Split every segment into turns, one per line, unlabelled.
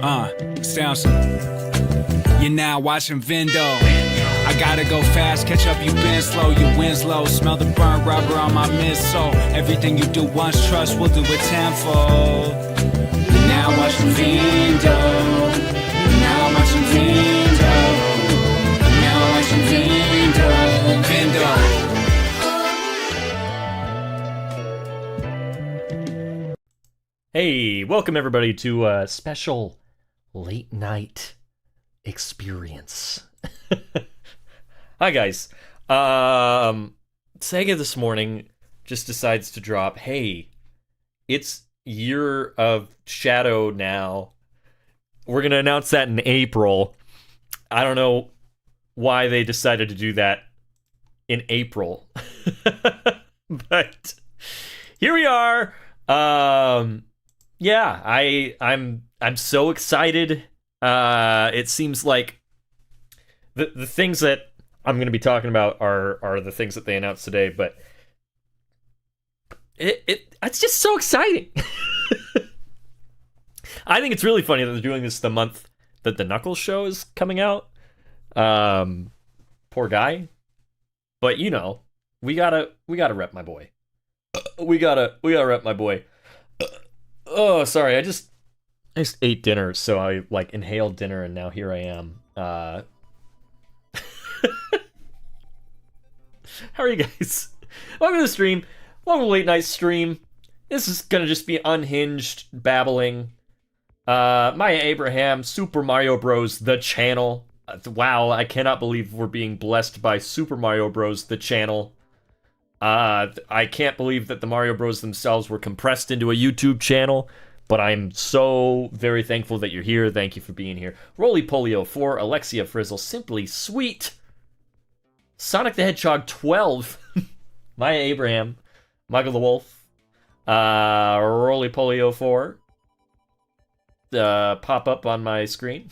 Sounds. You're now watching Vindo. I gotta go fast, catch up, you been slow, you Winslow. Smell the burnt rubber on my midsole. Everything you do once, trust, we'll do it tenfold. You're now watching Vindo. You're now watching Vindo. You're now watching Vindo. Vindo.
Hey, welcome everybody to a special late night experience. Hi guys. Sega this morning just decides to drop, hey, it's Year of Shadow now. We're going to announce that in April. I don't know why they decided to do that in April. But here we are. Yeah, I'm so excited. It seems like the things that I'm going to be talking about are the things that they announced today, but it's just so exciting. I think it's really funny that they're doing this the month that the Knuckles show is coming out. Poor guy, but you know, we gotta rep my boy. We gotta rep my boy. Oh, sorry. I just ate dinner, so I inhaled dinner, and now here I am. How are you guys? Welcome to the stream. Welcome to late night stream. This is gonna just be unhinged babbling. Maya Abraham, Super Mario Bros. The channel. Wow, I cannot believe we're being blessed by Super Mario Bros. The channel. I can't believe that the Mario Bros. Themselves were compressed into a YouTube channel, but I'm so very thankful that you're here. Thank you for being here. Roly Polio 4, Alexia Frizzle, Simply Sweet, Sonic the Hedgehog 12, Maya Abraham, Michael the Wolf, Roly Polio 4, pop up on my screen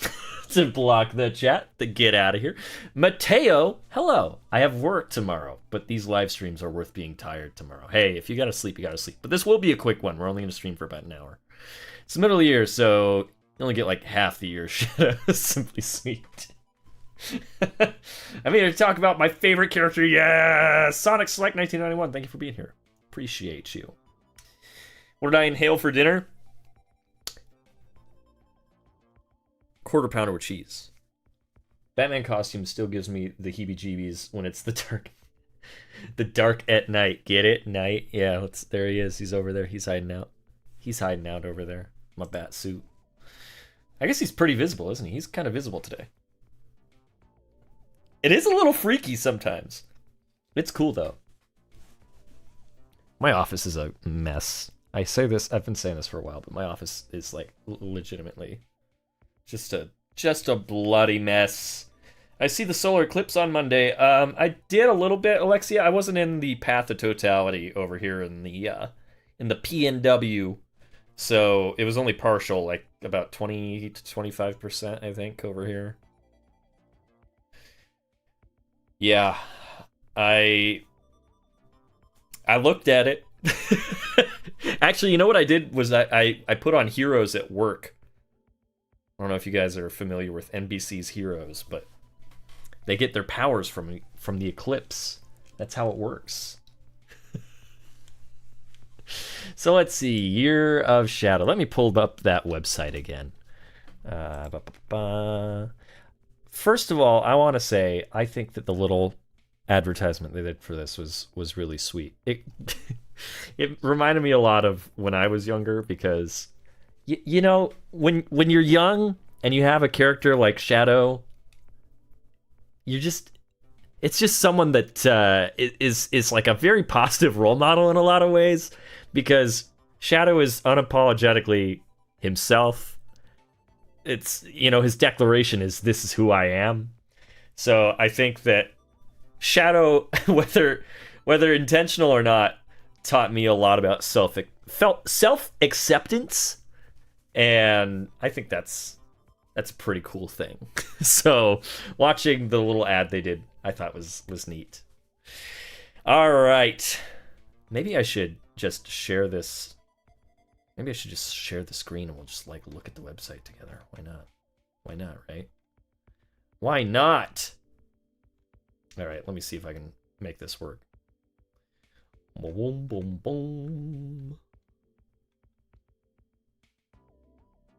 to block the chat, to get out of here. Mateo, hello. I have work tomorrow, but these live streams are worth being tired tomorrow. Hey, if you gotta sleep, you gotta sleep. But this will be a quick one. We're only gonna stream for about an hour. It's the middle of the year, so you only get like half the year shit. Simply Sweet. I'm here to talk about my favorite character. Yeah, Sonic Select 1991. Thank you for being here. Appreciate you. What did I inhale for dinner? Quarter pounder with cheese. Batman costume still gives me the heebie-jeebies when it's the dark at night. Get it? Night. Yeah, there he is. He's over there. He's hiding out. He's hiding out over there. My bat suit. I guess he's pretty visible, isn't he? He's kind of visible today. It is a little freaky sometimes. It's cool though. My office is a mess. I say this, I've been saying this for a while, but my office is like legitimately just a bloody mess. I see the solar eclipse on Monday. I did a little bit, Alexia. I wasn't in the path of totality over here in the PNW, so it was only partial, like about 20 to 25%, I think, over here. Yeah, I looked at it. Actually, you know what I did was I put on Heroes at work. I don't know if you guys are familiar with NBC's Heroes, but they get their powers from the eclipse. That's how it works. So let's see, Year of Shadow. Let me pull up that website again. First of all, I want to say I think that the little advertisement they did for this was really sweet. It reminded me a lot of when I was younger, because you know, when you're young and you have a character like Shadow, it's just someone that is like a very positive role model in a lot of ways, because Shadow is unapologetically himself. It's, you know, his declaration is, "This is who I am." So I think that Shadow, whether intentional or not, taught me a lot about self-acceptance. And I think that's a pretty cool thing. So watching the little ad they did, I thought was neat. All right. Maybe I should just share this Maybe I should just share the screen and we'll just like look at the website together. Why not? Why not, right? Why not? All right, let me see if I can make this work. Boom, boom, boom.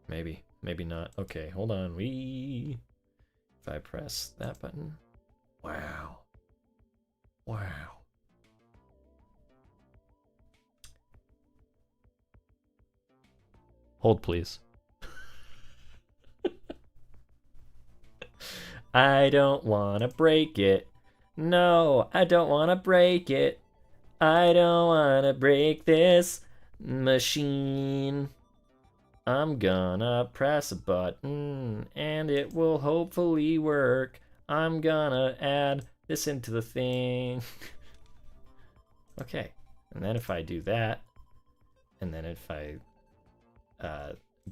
Maybe, maybe not. Okay, hold on. If I press that button. Wow. Wow. Hold, please. I don't want to break it. No, I don't want to break it. I don't want to break this machine. I'm gonna press a button and it will hopefully work. I'm gonna add this into the thing. Okay, and then if I do that, and then if I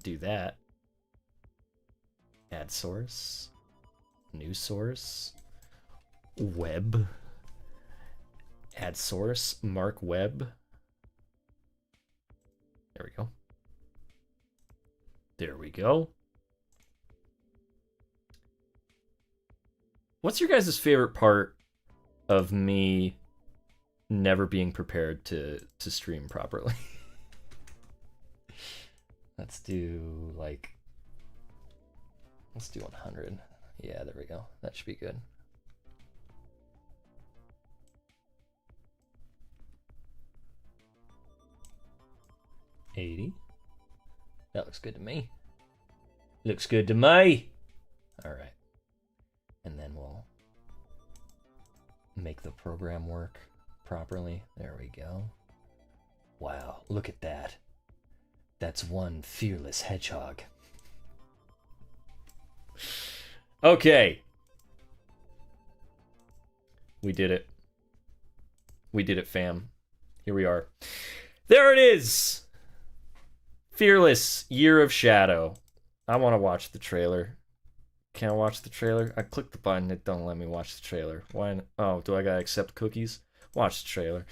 do that, add source, new source, web, add source, mark web. There we go. There we go. What's your guys' favorite part of me never being prepared to stream properly? Let's do 100. Yeah, there we go. That should be good. $80. That looks good to me. Looks good to me. All right. And then we'll make the program work properly. There we go. Wow, look at that. That's one fearless hedgehog. Okay. We did it. We did it, fam. Here we are. There it is. Fearless Year of Shadow. I want to watch the trailer. Can I watch the trailer? I clicked the button. It don't let me watch the trailer. Why? Oh, do I gotta accept cookies? Watch the trailer.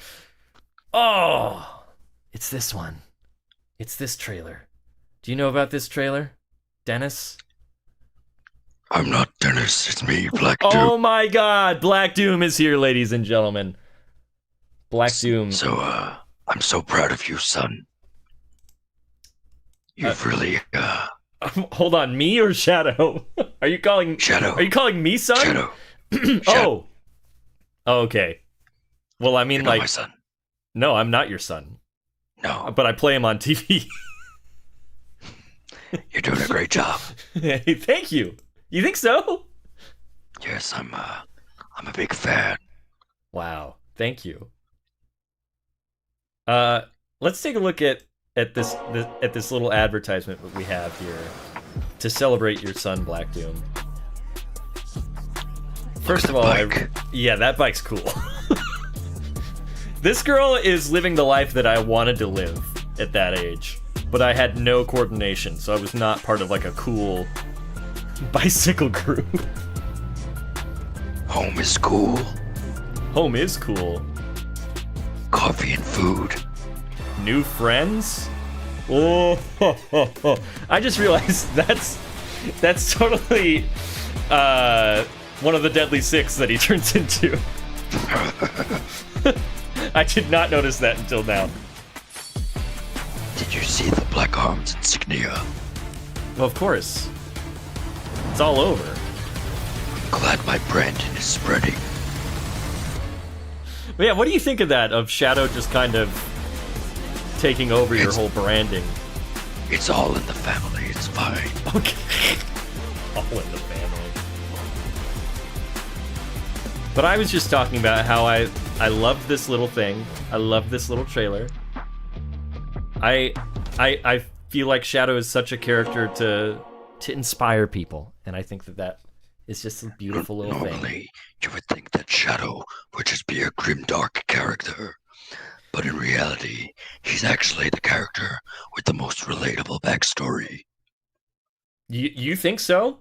Oh, it's this one. It's this trailer. Do you know about this trailer, Dennis?
I'm not Dennis. It's me, Black Doom.
Oh my God, Black Doom is here, ladies and gentlemen. Black Doom.
So, I'm so proud of you, son. You've really,
Hold on, me or Shadow? Are you calling
Shadow?
Are you calling me son?
Shadow.
Oh. Oh, okay. Well, I mean,
You're not my son.
No, I'm not your son.
No.
But I play him on TV.
You're doing a great job.
Hey, thank you. You think so?
Yes, I'm a big fan.
Wow. Thank you. Let's take a look at this little advertisement that we have here to celebrate your son, Black Doom. First of all, yeah, that bike's cool. This girl is living the life that I wanted to live at that age, but I had no coordination, so I was not part of like a cool bicycle group.
Home is cool.
Home is cool.
Coffee and food.
New friends? Oh, I just realized that's totally one of the Deadly Six that he turns into. I did not notice that until now.
Did you see the Black Arms insignia?
Well, of course. It's all over.
I'm glad my branding is spreading.
But yeah, what do you think of that? Of Shadow just kind of taking over your whole branding?
It's all in the family. It's fine.
Okay. All in the family. But I was just talking about how I love this little thing. I love this little trailer. I feel like Shadow is such a character to inspire people, and I think that is just a beautiful little thing.
Normally, you would think that Shadow would just be a grimdark character, but in reality, he's actually the character with the most relatable backstory.
You think so?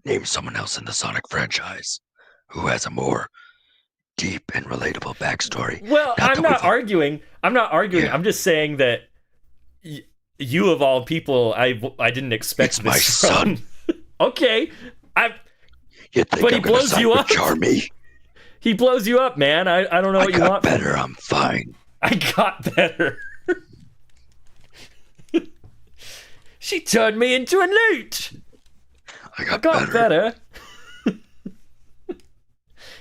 Name someone else in the Sonic franchise who has a more deep and relatable backstory.
Well, I'm not arguing.
Yeah.
I'm just saying that You of all people, I didn't expect
It's
this
my
from.
son.
Okay,
You think
But
I'm
he
gonna
blows
side
you
with
up.
Charmy?
he blows you up, man. I don't know
I
what you
got
want.
better. I'm fine.
I got better. She turned me into a newt.
I
I
got
got
better.
better.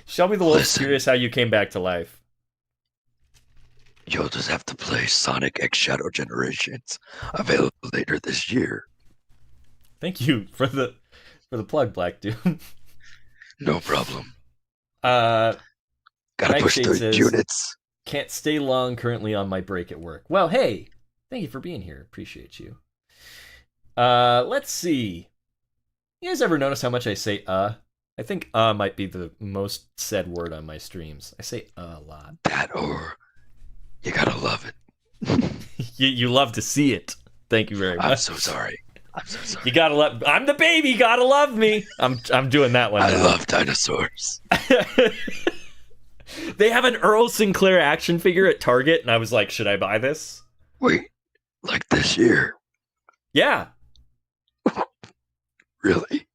Shelby the Wolf's
Listen.
curious how you came back to life.
You'll just have to play Sonic X Shadow Generations, available later this year.
Thank you for the plug, Black Doom.
No problem.
Uh,
Gotta push
Nightshade
those
says,
units.
can't stay long currently on my break at work. Well, hey, thank you for being here. Appreciate you. Let's see. You guys ever notice how much I say I think might be the most said word on my streams. I say a lot.
That or you gotta love it.
You love to see it. Thank you very much.
I'm so sorry. I'm so sorry.
You gotta love. I'm the baby. Gotta love me. I'm doing that one.
I
now.
love dinosaurs.
They have an Earl Sinclair action figure at Target, and I was like, should I buy this?
Wait, like this year?
Yeah.
Really?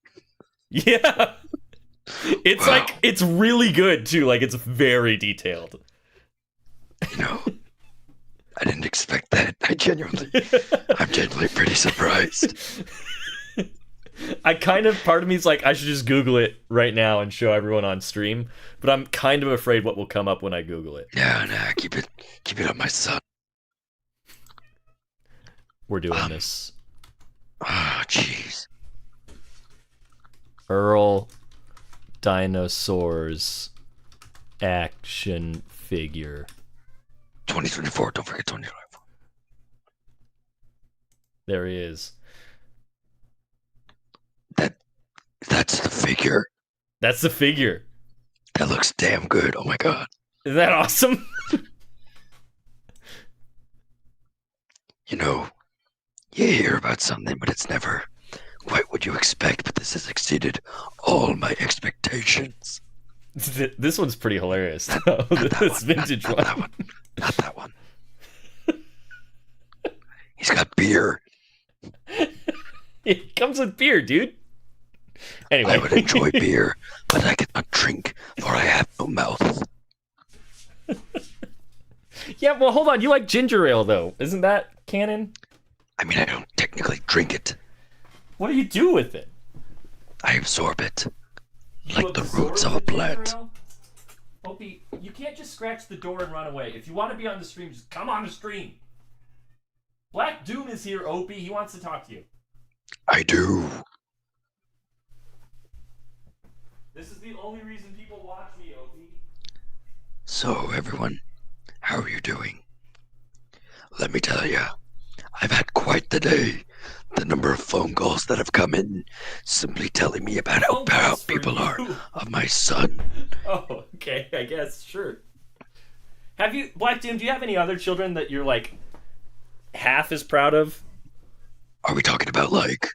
Yeah. It's
Wow.
like, it's really good too. Like, it's very detailed.
You know, I didn't expect that. I'm genuinely pretty surprised.
Part of me is like, I should just Google it right now and show everyone on stream, but I'm kind of afraid what will come up when I Google it.
Nah, keep it on my son.
We're doing this.
Oh, jeez.
Earl Dinosaurs action figure.
2024. Don't forget 2024.
There he is.
That's the figure.
That's the figure.
That looks damn good. Oh my god.
Isn't that awesome?
You know, you hear about something, but it's never quite what you expect. But this has exceeded all my expectations.
This one's pretty hilarious, though. This vintage
not
one.
That one. Not that one. He's got beer.
It comes with beer, dude. Anyway.
I would enjoy beer, but I cannot drink, for I have no mouth.
Yeah, well, hold on. You like ginger ale, though. Isn't that canon?
I mean, I don't technically drink it.
What do you do with it?
I absorb it,
You
like the
absorb
roots of a
the ginger
plant.
ale? Opie, you can't just scratch the door and run away. If you want to be on the stream, just come on the stream. Black Doom is here, Opie. He wants to talk to you.
I do.
This is the only reason people watch me, Opie.
So, everyone, how are you doing? Let me tell you, I've had quite the day. The number of phone calls that have come in simply telling me about how
Phone
proud
calls for
people are
you.
of my son.
Oh, okay. I guess, sure. Have you, Black Doom, do you have any other children that you're, like, half as proud of?
Are we talking about, like,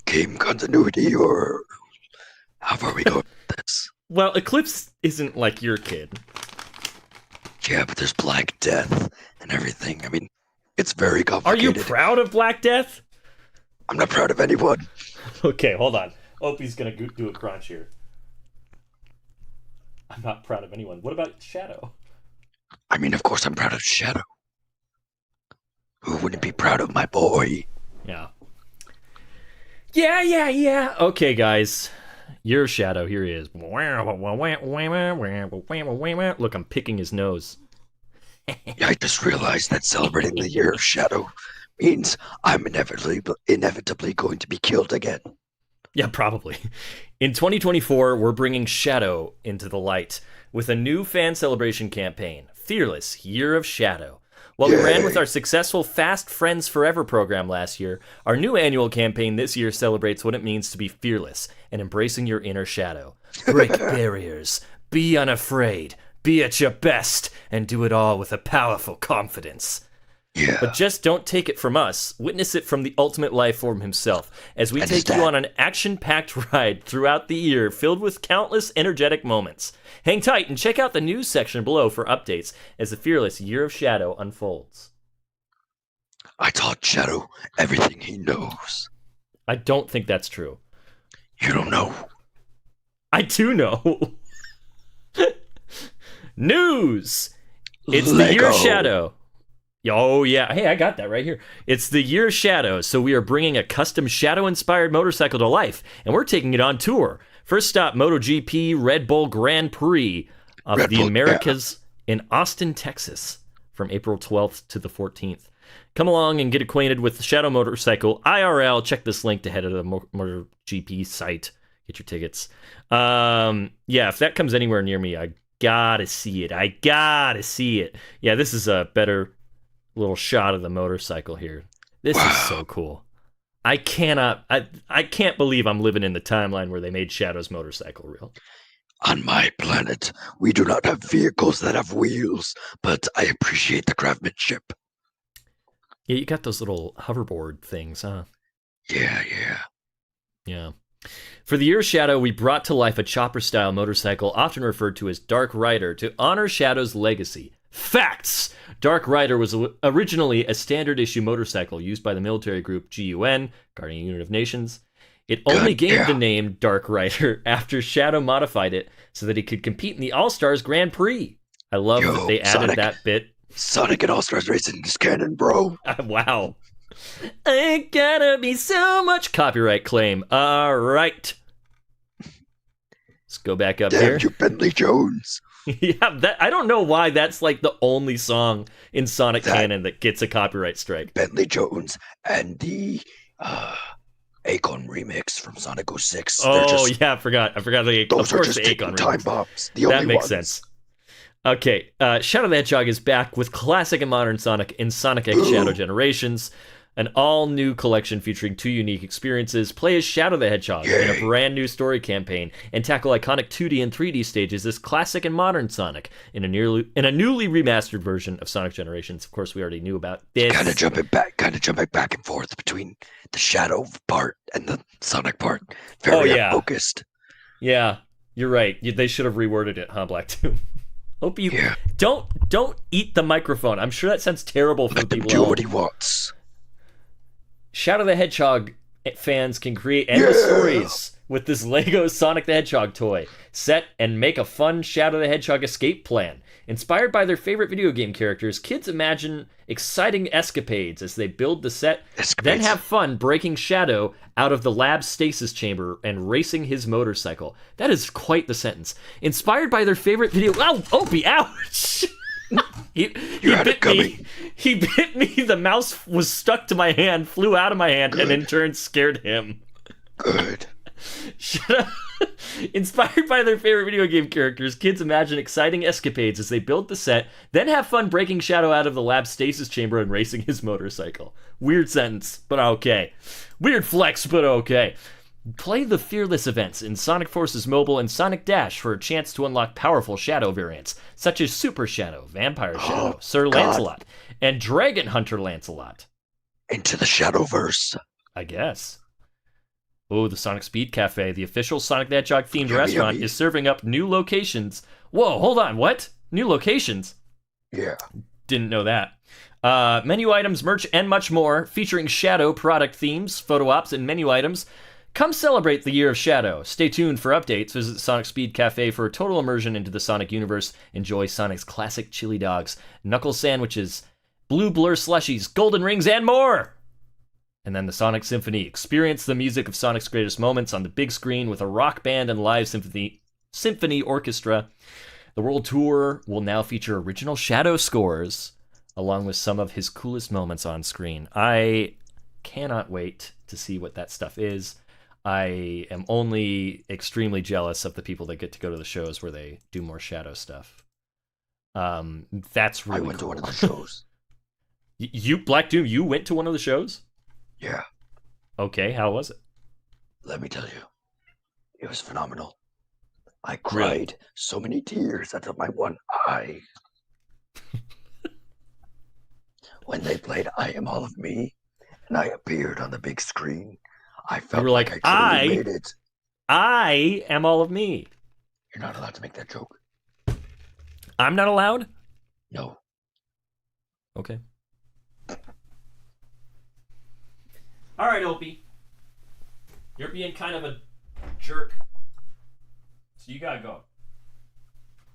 game continuity, or how far are we going with this?
Well, Eclipse isn't like your kid.
Yeah, but there's Black Death and everything. I mean, it's very
Are
complicated.
you proud of Black Death?
I'm not proud of anyone.
Okay, hold on. Opie's gonna do a crunch here. I'm not proud of anyone. What about Shadow?
I mean, of course I'm proud of Shadow. Who wouldn't be proud of my boy?
Yeah. Yeah. Okay, guys. You're Shadow. Here he is. Look, I'm picking his nose.
I just realized that celebrating the year of Shadow means I'm inevitably going to be killed again.
Yeah, probably. In 2024, we're bringing Shadow into the light with a new fan celebration campaign, Fearless Year of Shadow. While we ran with our successful Fast Friends Forever program last year, our new annual campaign this year celebrates what it means to be fearless and embracing your inner shadow. Break barriers, be unafraid, be at your best, and do it all with a powerful confidence.
Yeah.
But just don't take it from us. Witness it from the ultimate life form himself as we
And
take
his
you
dad.
on an action-packed ride throughout the year filled with countless energetic moments. Hang tight and check out the news section below for updates as the Fearless Year of Shadow unfolds.
I taught Shadow everything he knows.
I don't think that's true.
You don't know.
I do know. News! It's the
Lego.
Year of Shadow. Oh, yeah. Hey, I got that right here. It's the Year of Shadow, so we are bringing a custom Shadow-inspired motorcycle to life, and we're taking it on tour. First stop, MotoGP Red Bull Grand Prix of
Red
the
Bull,
Americas in Austin, Texas, from April 12th to the 14th. Come along and get acquainted with the Shadow Motorcycle IRL. Check this link to head to the MotoGP site. Get your tickets. Yeah, if that comes anywhere near me, I gotta see it. Yeah, this is a better little shot of the motorcycle here. This is so cool. I can't believe I'm living in the timeline where they made Shadow's motorcycle real.
On my planet, we do not have vehicles that have wheels, but I appreciate the craftsmanship.
Yeah, you got those little hoverboard things, huh?
Yeah.
Yeah. For the Year of Shadow, we brought to life a chopper-style motorcycle often referred to as Dark Rider to honor Shadow's legacy. Facts! Dark Rider was originally a standard-issue motorcycle used by the military group GUN, Guardian Unit of Nations. It only gained the name Dark Rider after Shadow modified it so that he could compete in the All-Stars Grand Prix. I love that they added that bit.
Sonic and All-Stars Racing is canon, bro.
Wow. Ain't gotta be so much copyright claim. All right. Let's go back up here.
Damn you, Bentley Jones.
Yeah, I don't know why that's like the only song in Sonic canon that gets a copyright strike.
Bentley Jones and the Akon remix from Sonic 06.
Oh, yeah, I forgot the Akon.
Those
of
are
course,
just
the Akon
time
remix.
bombs.
That makes sense. Okay, Shadow the Hedgehog is back with classic and modern Sonic in Sonic X Shadow Generations. An all-new collection featuring 2 unique experiences. Play as Shadow the Hedgehog in a brand new story campaign and tackle iconic 2D and 3D stages as classic and modern Sonic in a newly remastered version of Sonic Generations. Of course, we already knew about this.
Kind of jumping back and forth between the Shadow part and the Sonic part. Very focused.
Yeah, you're right. They should have reworded it, huh, Black Doom? Hope you don't eat the microphone. I'm sure that sounds terrible for people.
Let him do what he wants.
Shadow the Hedgehog fans can create endless stories with this Lego Sonic the Hedgehog toy. Set and make a fun Shadow the Hedgehog escape plan. Inspired by their favorite video game characters, kids imagine exciting escapades as they build the set, then have fun breaking Shadow out of the lab stasis chamber and racing his motorcycle. That is quite the sentence. Inspired by their favorite video... Ow! Opie! Ouch! He bit me. He bit me. The mouse was stuck to my hand, flew out of my hand, and in turn scared him.
Good.
Inspired by their favorite video game characters, kids imagine exciting escapades as they build the set, then have fun breaking Shadow out of the lab stasis chamber and racing his motorcycle. Weird sentence, but okay. Weird flex, but okay. Play the Fearless events in Sonic Forces Mobile and Sonic Dash for a chance to unlock powerful Shadow variants, such as Super Shadow, Vampire Shadow, Sir Lancelot, and Dragon Hunter Lancelot.
Into the Shadowverse.
I guess. Oh, the Sonic Speed Cafe, the official Sonic the Hedgehog themed restaurant, is serving up new locations. Whoa, hold on, what? New locations?
Yeah.
Didn't know that. Menu items, merch, and much more, featuring Shadow product themes, photo ops, and menu items. Come celebrate the Year of Shadow. Stay tuned for updates. Visit Sonic Speed Cafe for a total immersion into the Sonic universe. Enjoy Sonic's classic chili dogs, knuckle sandwiches, blue blur slushies, golden rings, and more! And then the Sonic Symphony. Experience the music of Sonic's greatest moments on the big screen with a rock band and live symphony orchestra. The World Tour will now feature original Shadow scores, along with some of his coolest moments on screen. I cannot wait to see what that stuff is. I am only extremely jealous of the people that get to go to the shows where they do more Shadow stuff. That's really cool.
I went to one of the shows.
You, Black Doom, you went to one of the shows?
Yeah.
Okay, how was it?
Let me tell you, it was phenomenal. I cried so many tears out of my one eye. When they played I Am All of Me, and I appeared on the big screen, I felt
you were like
I totally made it.
I am all of me.
You're not allowed to make that joke.
I'm not allowed?
No.
Okay. All right, Opie. You're being kind of a jerk. So you gotta go.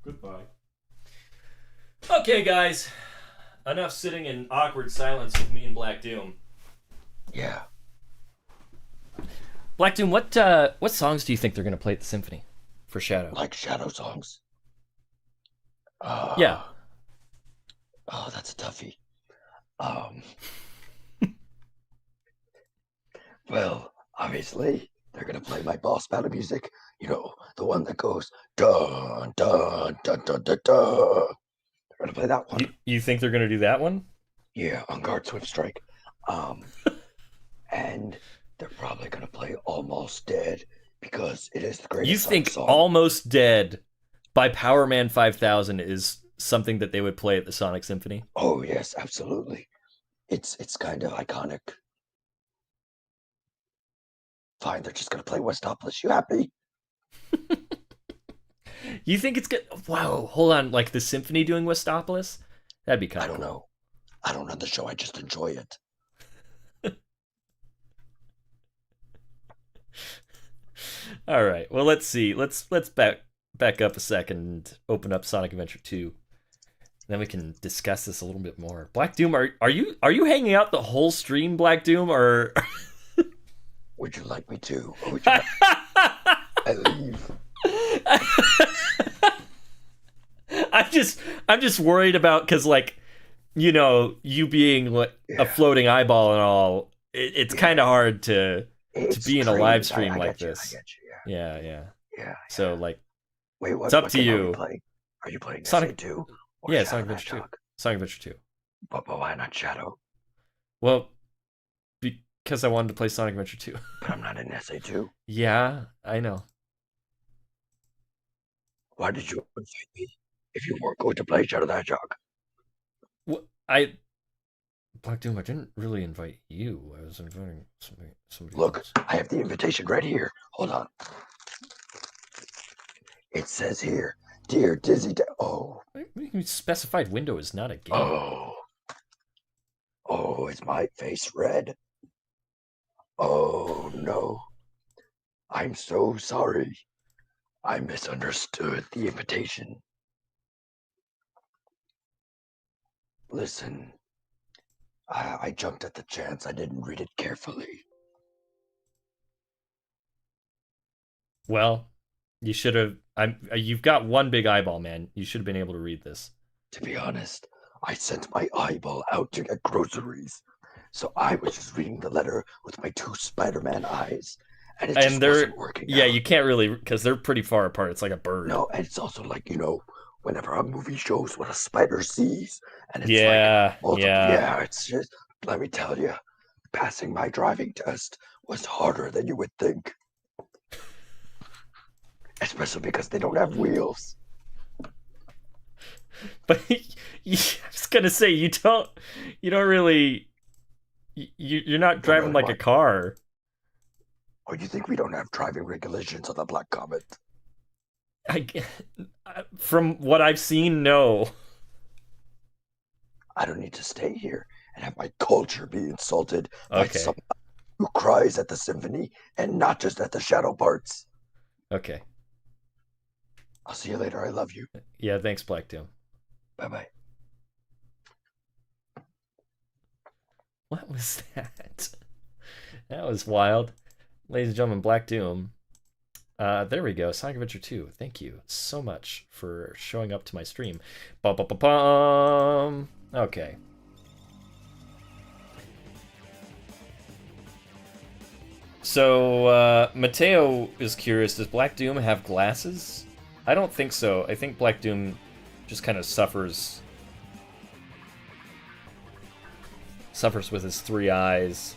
Goodbye. Okay, guys. Enough sitting in awkward silence with me and Black Doom.
Yeah.
Black Doom, what songs do you think they're gonna play at the Symphony for Shadow?
Like Shadow songs.
Yeah.
Oh, that's a toughie. Well, obviously, they're gonna play my boss battle music. You know, the one that goes dun dun dun dun dun dun. They're gonna play that one.
You think they're gonna do that one?
Yeah, on guard Swift Strike. And they're probably gonna play Almost Dead because it is the greatest.
You think
song.
Almost Dead by Power Man 5000 is something that they would play at the Sonic Symphony?
Oh yes, absolutely. It's kind of iconic. Fine, they're just gonna play Westopolis. You happy?
You think it's good? Wow, hold on. Like the Symphony doing Westopolis? That'd be kind of
I don't know. I don't know the show. I just enjoy it.
All right. Well, let's see. Let's back up a second and open up Sonic Adventure 2. Then we can discuss this a little bit more. Black Doom, are you hanging out the whole stream, Black Doom, or
Would you like me to? Or would you like I leave?
I'm just worried about, because, like, you know, you being a floating eyeball and all, it's kind of hard to be in a live stream like this.
I get you, yeah.
Yeah. So, like,
wait,
it's up to you.
Are you playing
Sonic
2?
Yeah, Sonic Adventure 2. Sonic Adventure 2.
But why not Shadow?
Well, because I wanted to play Sonic Adventure 2.
But I'm not in SA2.
Yeah, I know.
Why did you invite me if you weren't going to play Shadow the Hedgehog?
Well, Black Doom, I didn't really invite you. I was inviting somebody
Look,
else.
I have the invitation right here. Hold on. It says here, dear Dizzy.
You specified window is not a game.
Oh, is my face red? Oh no. I'm so sorry. I misunderstood the invitation. Listen, I jumped at the chance. I didn't read it carefully.
Well, you should have. You've got one big eyeball, man. You should have been able to read this.
To be honest, I sent my eyeball out to get groceries. So I was just reading the letter with my 2 Spider-Man eyes. And it just wasn't working
Yeah,
out.
you can't really, because they're pretty far apart. It's like a bird.
No, and it's also like, you know, whenever a movie shows what a spider sees, and it's
yeah,
it's just, let me tell you, passing my driving test was harder than you would think. Especially because they don't have wheels.
But I was gonna say you don't really. You're not driving like a car.
Or you think we don't have driving regulations on the Black Comet?
From what I've seen, no.
I don't need to stay here and have my culture be insulted by someone who cries at the symphony and not just at the shadow parts.
Okay.
I'll see you later. I love you.
Yeah, thanks, Black Doom.
Bye-bye.
What was that? That was wild. Ladies and gentlemen, Black Doom. There we go. Sonic Adventure 2. Thank you so much for showing up to my stream. Ba-ba-ba-bum. Okay. So, Mateo is curious, does Black Doom have glasses? I don't think so. I think Black Doom just kind of suffers with his 3 eyes.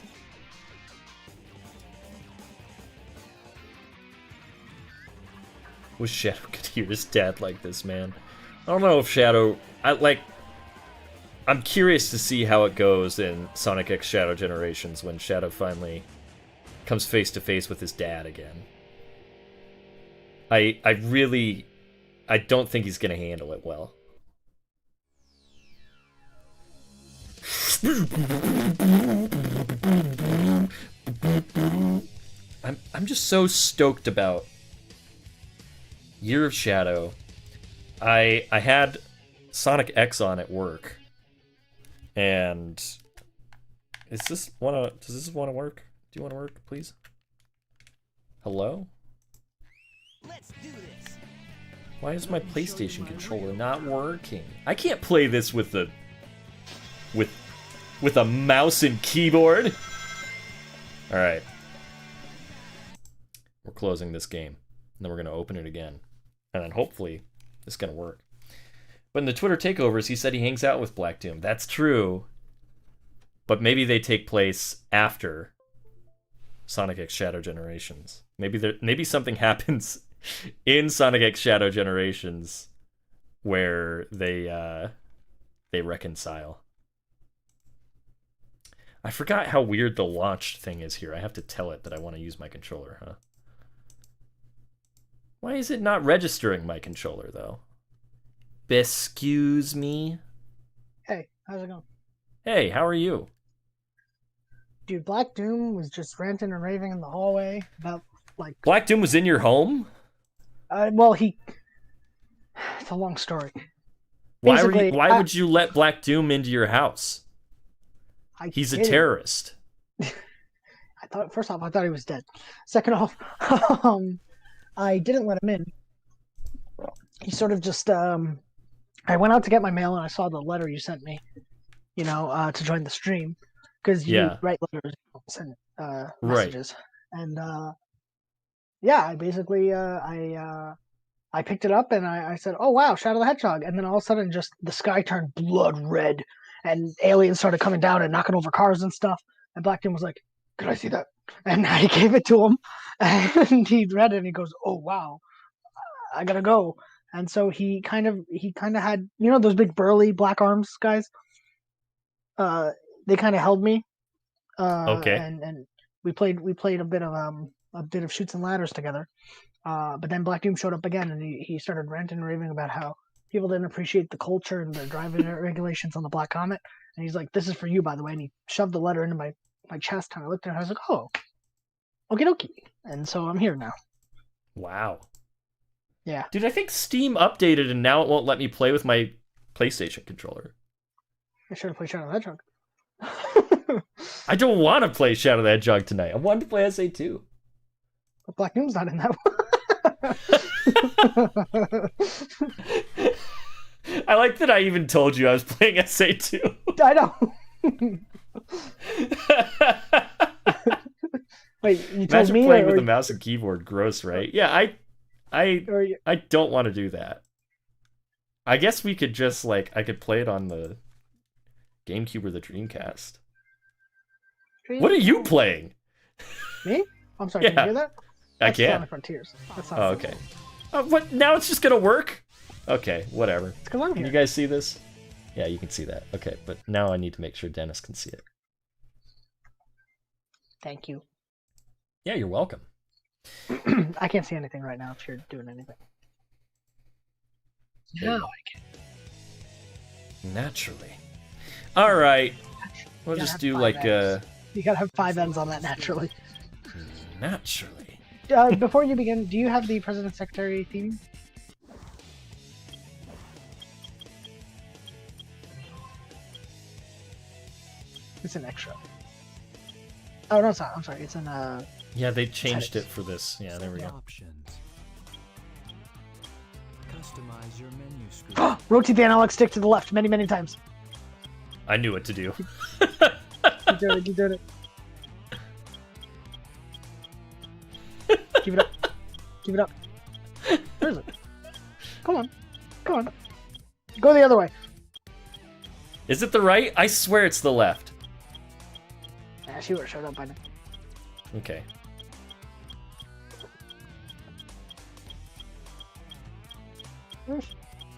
Wish Shadow could hear his dad like this, man. I don't know if Shadow... I'm curious to see how it goes in Sonic X Shadow Generations when Shadow finally comes face to face with his dad again. I don't think he's gonna handle it well. I'm just so stoked about Year of Shadow. I had Sonic X on at work, and does this want to work? Do you want to work, please? Hello?
Let's do this.
Why is my PlayStation controller not working? I can't play this with a mouse and keyboard. All right. We're closing this game, and then we're going to open it again. And then hopefully it's going to work. But in the Twitter takeovers, he said he hangs out with Black Doom. That's true. But maybe they take place after Sonic X Shadow Generations. Maybe something happens in Sonic X Shadow Generations where they reconcile. I forgot how weird the launch thing is here. I have to tell it that I want to use my controller, huh? Why is it not registering my controller, though? Excuse me?
Hey, how's it going?
Hey, how are you?
Dude, Black Doom was just ranting and raving in the hallway about, like...
Black Doom was in your home?
Well, he... It's a long story.
Why
Basically,
why would you let Black Doom into your house? He's a terrorist.
First off, I thought he was dead. Second off, I didn't let him in. He sort of just, I went out to get my mail and I saw the letter you sent me, to join the stream. Because you write letters, send messages. Right. And, I basically, I picked it up and I said, oh wow, Shadow the Hedgehog. And then all of a sudden just the sky turned blood red and aliens started coming down and knocking over cars and stuff. And Black Doom was like, could I see that? And I gave it to him and he read it and he goes, oh wow, I gotta go. And so he kind of had, those big burly black arms guys? They kind of held me. Okay. And we played a bit of Chutes and Ladders together. But then Black Doom showed up again and he started ranting and raving about how people didn't appreciate the culture and the driving regulations on the Black Comet. And he's like, this is for you, by the way. And he shoved the letter into my chest and I looked at it and I was like, oh, okie dokie. And so I'm here now.
Wow.
Yeah.
Dude, I think Steam updated and now it won't let me play with my PlayStation controller.
I should have played Shadow the Hedgehog.
I don't want to play Shadow the Hedgehog tonight. I wanted to play SA2.
But Black Doom's not in that
one. I like that I even told you I was playing SA2.
I know. Wait, you told
Imagine
me
playing with a mouse and keyboard. Gross, right? Yeah, I don't want to do that. I guess we could just I could play it on the GameCube or the Dreamcast. What are you playing?
Me? I'm sorry, can you hear that?
That's
Sonic Frontiers. That's not
okay. What? Now it's just gonna work? Okay, whatever.
It's 'cause I'm here.
Can you guys see this? Yeah, you can see that. Okay, but now I need to make sure Dennis can see it.
Thank you.
Yeah, you're welcome.
I can't see anything right now if you're doing anything. No, I can't.
Naturally. All right. We'll just do
You gotta have 5 ends on that naturally.
Naturally.
Before you begin, do you have the President Secretary theme? It's an extra. Oh no, it's not. I'm sorry. It's in
Yeah, they changed it for this. Yeah, there we go.
Options. Customize your menu screen.
Rotate the analog stick to the left many, many times.
I knew what to do.
Keep doing it. Keep it up. Keep it up. Where is it? Come on. Go the other way.
Is it the right? I swear it's the left.
Yeah, she would have showed up by now.
Okay.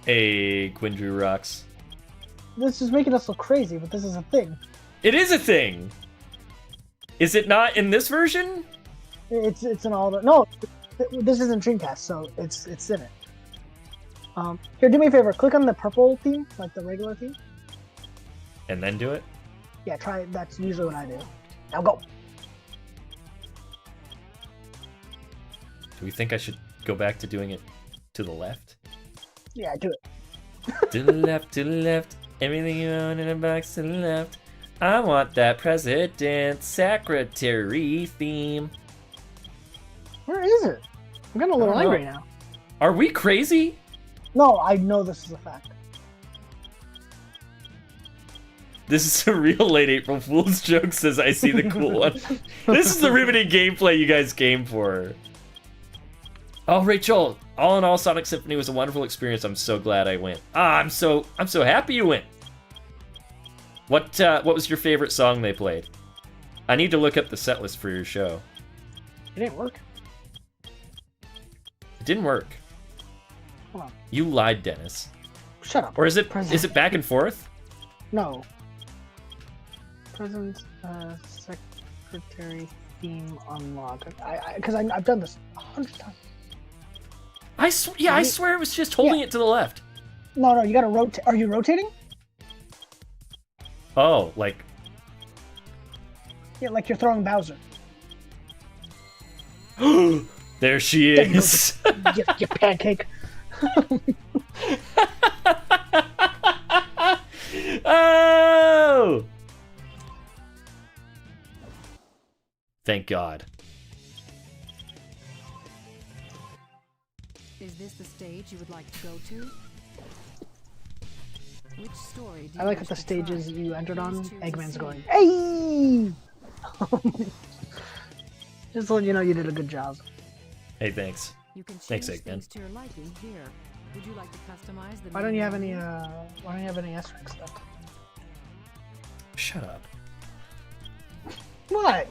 Hey, Quindrew rocks.
This is making us look crazy, but this is a thing.
It is a thing! Is it not in this version?
It's in all the... No, this isn't Dreamcast, so it's in it. Here, do me a favor. Click on the purple theme, like the regular theme.
And then do it?
Yeah, try it. That's usually what I do. Now go.
Do we think I should go back to doing it to the left?
Yeah, do it.
To the left, everything you own in a box to the left. I want that president secretary theme.
Where is it? I'm getting a little
I don't know.
angry now.
Are we crazy?
No, I know this is a fact.
This is a real late April Fool's joke, says I see the cool one. This is the riveting gameplay you guys came for. Oh, Rachel, all in all, Sonic Symphony was a wonderful experience. I'm so glad I went. I'm so happy you went. What was your favorite song they played? I need to look up the set list for your show.
It didn't work.
It didn't work.
Hold on.
You lied, Dennis.
Shut up.
Or is it back and forth?
No. President secretary theme unlock. Because I've done this 100 times.
I swear it was just holding it to the left.
No, you gotta rotate. Are you rotating?
Oh, like...
Yeah, like you're throwing Bowser.
There she is.
you pancake.
Oh! Thank God.
Is this the stage you would like to go to? Which story do you
I like
wish
that the
to try?
stages you entered on,
Please choose a
Eggman's
scene.
going, hey! Just to let you know you did a good job.
Hey, thanks.
You can
Thanks,
change
Eggman.
things to your liking here. Would you like to customize the
Why don't you have
menu?
any S-rank stuff?
Shut up.
What?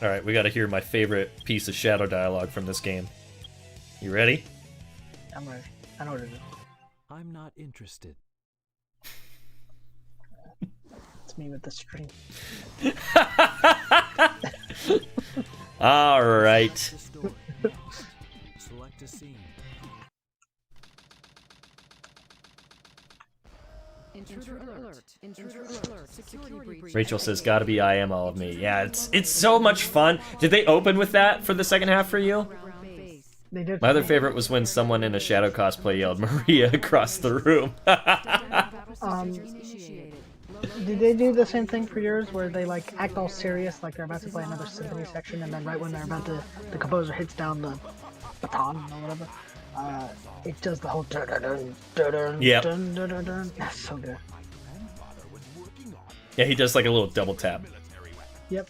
Alright, we gotta hear my favorite piece of shadow dialogue from this game. You ready?
I'm ready. I know what it is.
I'm not interested.
It's me with the stream.
Alright.
Select a story. Select a scene.
Intruder alert. Intruder alert. Security breach.
Rachel says, gotta be I am all of me. Yeah, it's so much fun. Did they open with that for the second half for you?
Ground base.
They did.
My other favorite was when someone in a shadow cosplay yelled Maria across the room.
Initiated.
Did they do the same thing for yours, where they like act all serious, like they're about to play another symphony section, and then right when they're about to, the composer hits down the baton or whatever, it does the whole dun dun dun dun dun
Yep.
dun dun dun dun. That's so good.
Yeah, he does like a little double tap.
Yep.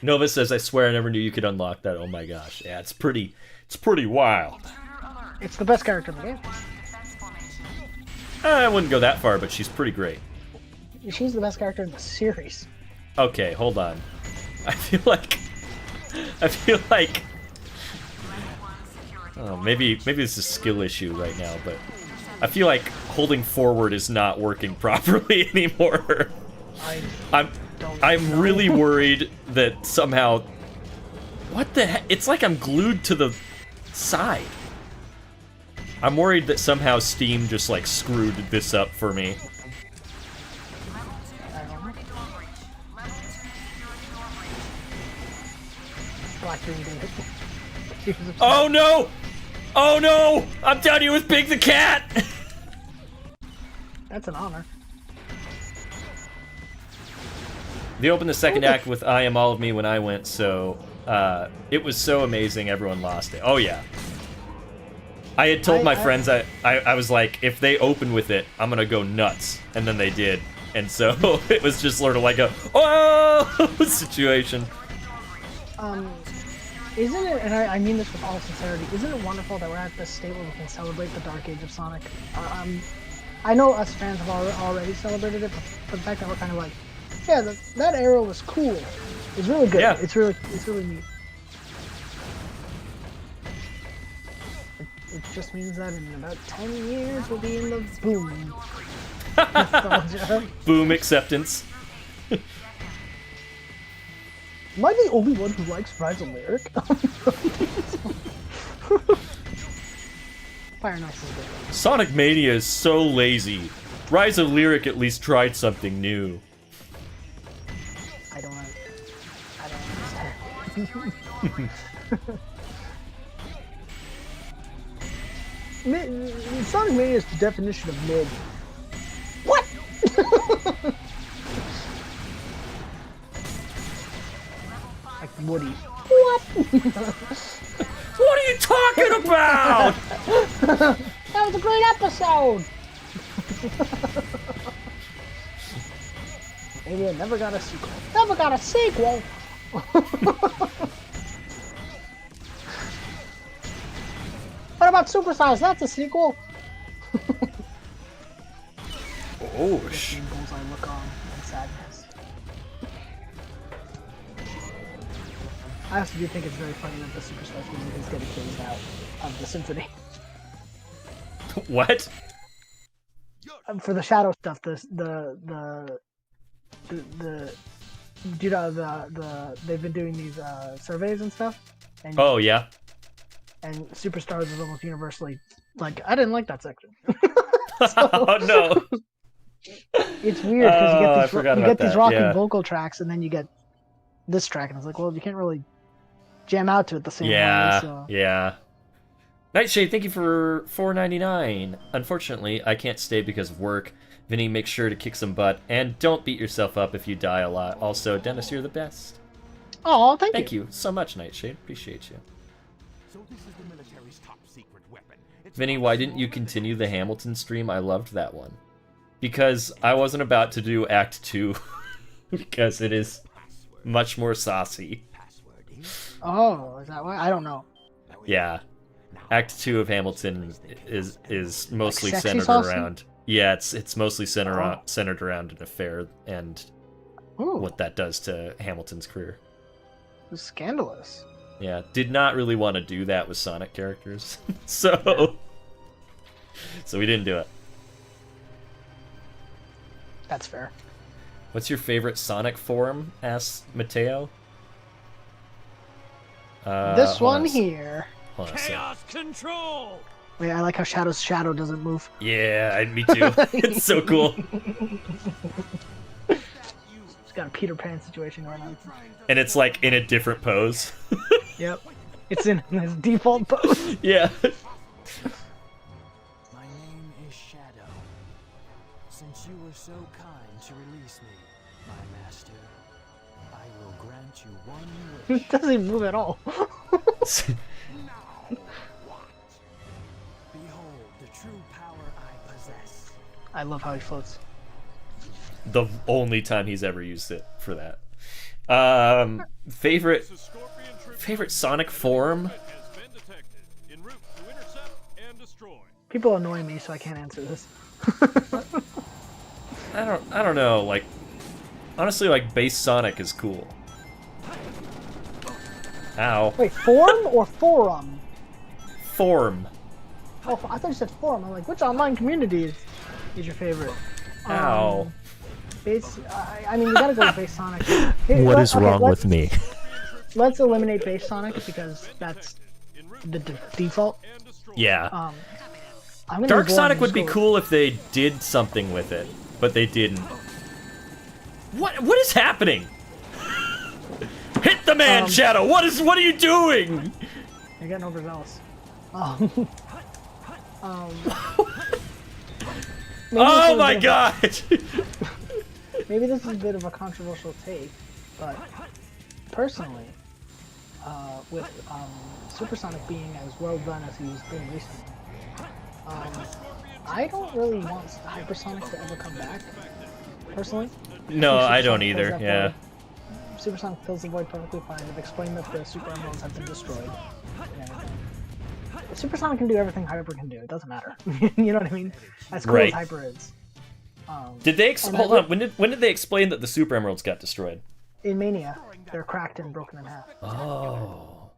Nova says, I swear I never knew you could unlock that. Oh my gosh. Yeah, it's pretty wild.
It's the best character in the game.
I wouldn't go that far, but she's pretty great.
She's the best character in the series.
Okay, hold on. I feel like oh, maybe it's a skill issue right now, but I feel like holding forward is not working properly anymore. I'm really worried that somehow, what the heck? It's like I'm glued to the side. I'm worried that somehow Steam just like screwed this up for me.
Blackbeard did it.
Oh no! Oh no! I'm down here with Big the Cat!
That's an honor.
They opened the second act with I Am All of Me when I went, so it was so amazing everyone lost it. Oh yeah. I had told my friends I was like, if they open with it, I'm gonna go nuts. And then they did. And so it was just sort of like a oh situation.
Isn't it, and I mean this with all sincerity, isn't it wonderful that we're at this state where we can celebrate the dark age of Sonic? I know us fans have already celebrated it, but the fact that we're kind of like, yeah, that era was cool. It's really good.
Yeah.
It's really neat. It just means that in about 10 years we'll be in the boom. nostalgia.
Boom acceptance.
Am I the only one who likes Rise of Lyric? Fire Nice is good.
Sonic Mania is so lazy. Rise of Lyric at least tried something new.
Sonic Mania is the definition of mid. What? Like Woody. What?
What are you talking about?
That was a great episode. Maybe I never got a sequel. Never got a sequel. What about Superstars? That's a sequel.
Oh,
Symbols I look on in sadness. I also do think it's very funny that the Superstars music is getting phased out of the Symphony.
what?
For the Shadow stuff, you know, they've been doing these surveys and stuff. And,
Oh yeah.
And Superstars is almost universally like, I didn't like that section.
Oh no.
It's weird because you get these rocking
yeah.
vocal tracks, and then you get this track, and it's like, well, you can't really jam out to it the same
Yeah,
way. So.
yeah. Nightshade, thank you for $4.99. Unfortunately, I can't stay because of work. Vinny, make sure to kick some butt, and don't beat yourself up if you die a lot. Also, Dennis, you're the best.
Oh,
Thank you so much, Nightshade. Appreciate you.
So this is the military's top secret weapon. It's
Vinny, why didn't you continue the Hamilton stream? I loved that one. Because I wasn't about to do Act 2. Because it is much more saucy.
Oh, is that why? I don't know.
Yeah. Act 2 of Hamilton is mostly
Like sexy
centered
saucy?
around... Yeah, it's mostly centered around an affair and
Ooh,
what that does to Hamilton's career.
it's scandalous.
Yeah, did not really want to do that with Sonic characters. So we didn't do it.
That's fair.
What's your favorite Sonic form? Asks Mateo.
This
hold
one
on a sec.
here.
Hold on a sec.
chaos control.
Wait, I like how Shadow's shadow doesn't move.
Yeah, me too. It's so cool.
He's got a Peter Pan situation going on.
And it's like in a different pose.
Yep. It's in his default pose.
Yeah.
My name is Shadow. Since you were so kind to release me, my master, I will grant you one wish.
He doesn't even move at all.
Behold the true power I possess.
I love how he floats.
The only time he's ever used it for that. Favorite Sonic form?
People annoy me, so I can't answer this.
I don't know, like honestly like base Sonic is cool. Ow.
Wait, form or forum?
Form.
Oh, I thought you said forum. I'm like, which online community is your favorite?
Ow.
Base. I mean, you gotta go with base Sonic. Hey,
What is wrong with me?
Let's eliminate base Sonic because that's the default.
Yeah.
I'm gonna
Dark
go
Sonic
and
would
just
be
go-
cool if they did something with it, but they didn't. What is happening? Hit the man, Shadow! What are you doing?
You're getting overzealous.
Oh my god!
Maybe this is a bit of a controversial take, but personally, with Supersonic being as well done as he's been recently, I don't really want Hypersonic to ever come back. Personally,
No, I don't
Supersonic fills
either.
that
Yeah.
void. Supersonic fills the void perfectly fine. They've explained that the Super Emeralds have been destroyed and everything. Supersonic can do everything Hyper can do. It doesn't matter. You know what I mean? As cool
Right.
as Hyper is.
Did they
And
hold
I-
on? When did they explain that the Super Emeralds got destroyed?
In Mania, they're cracked and broken in half.
Oh.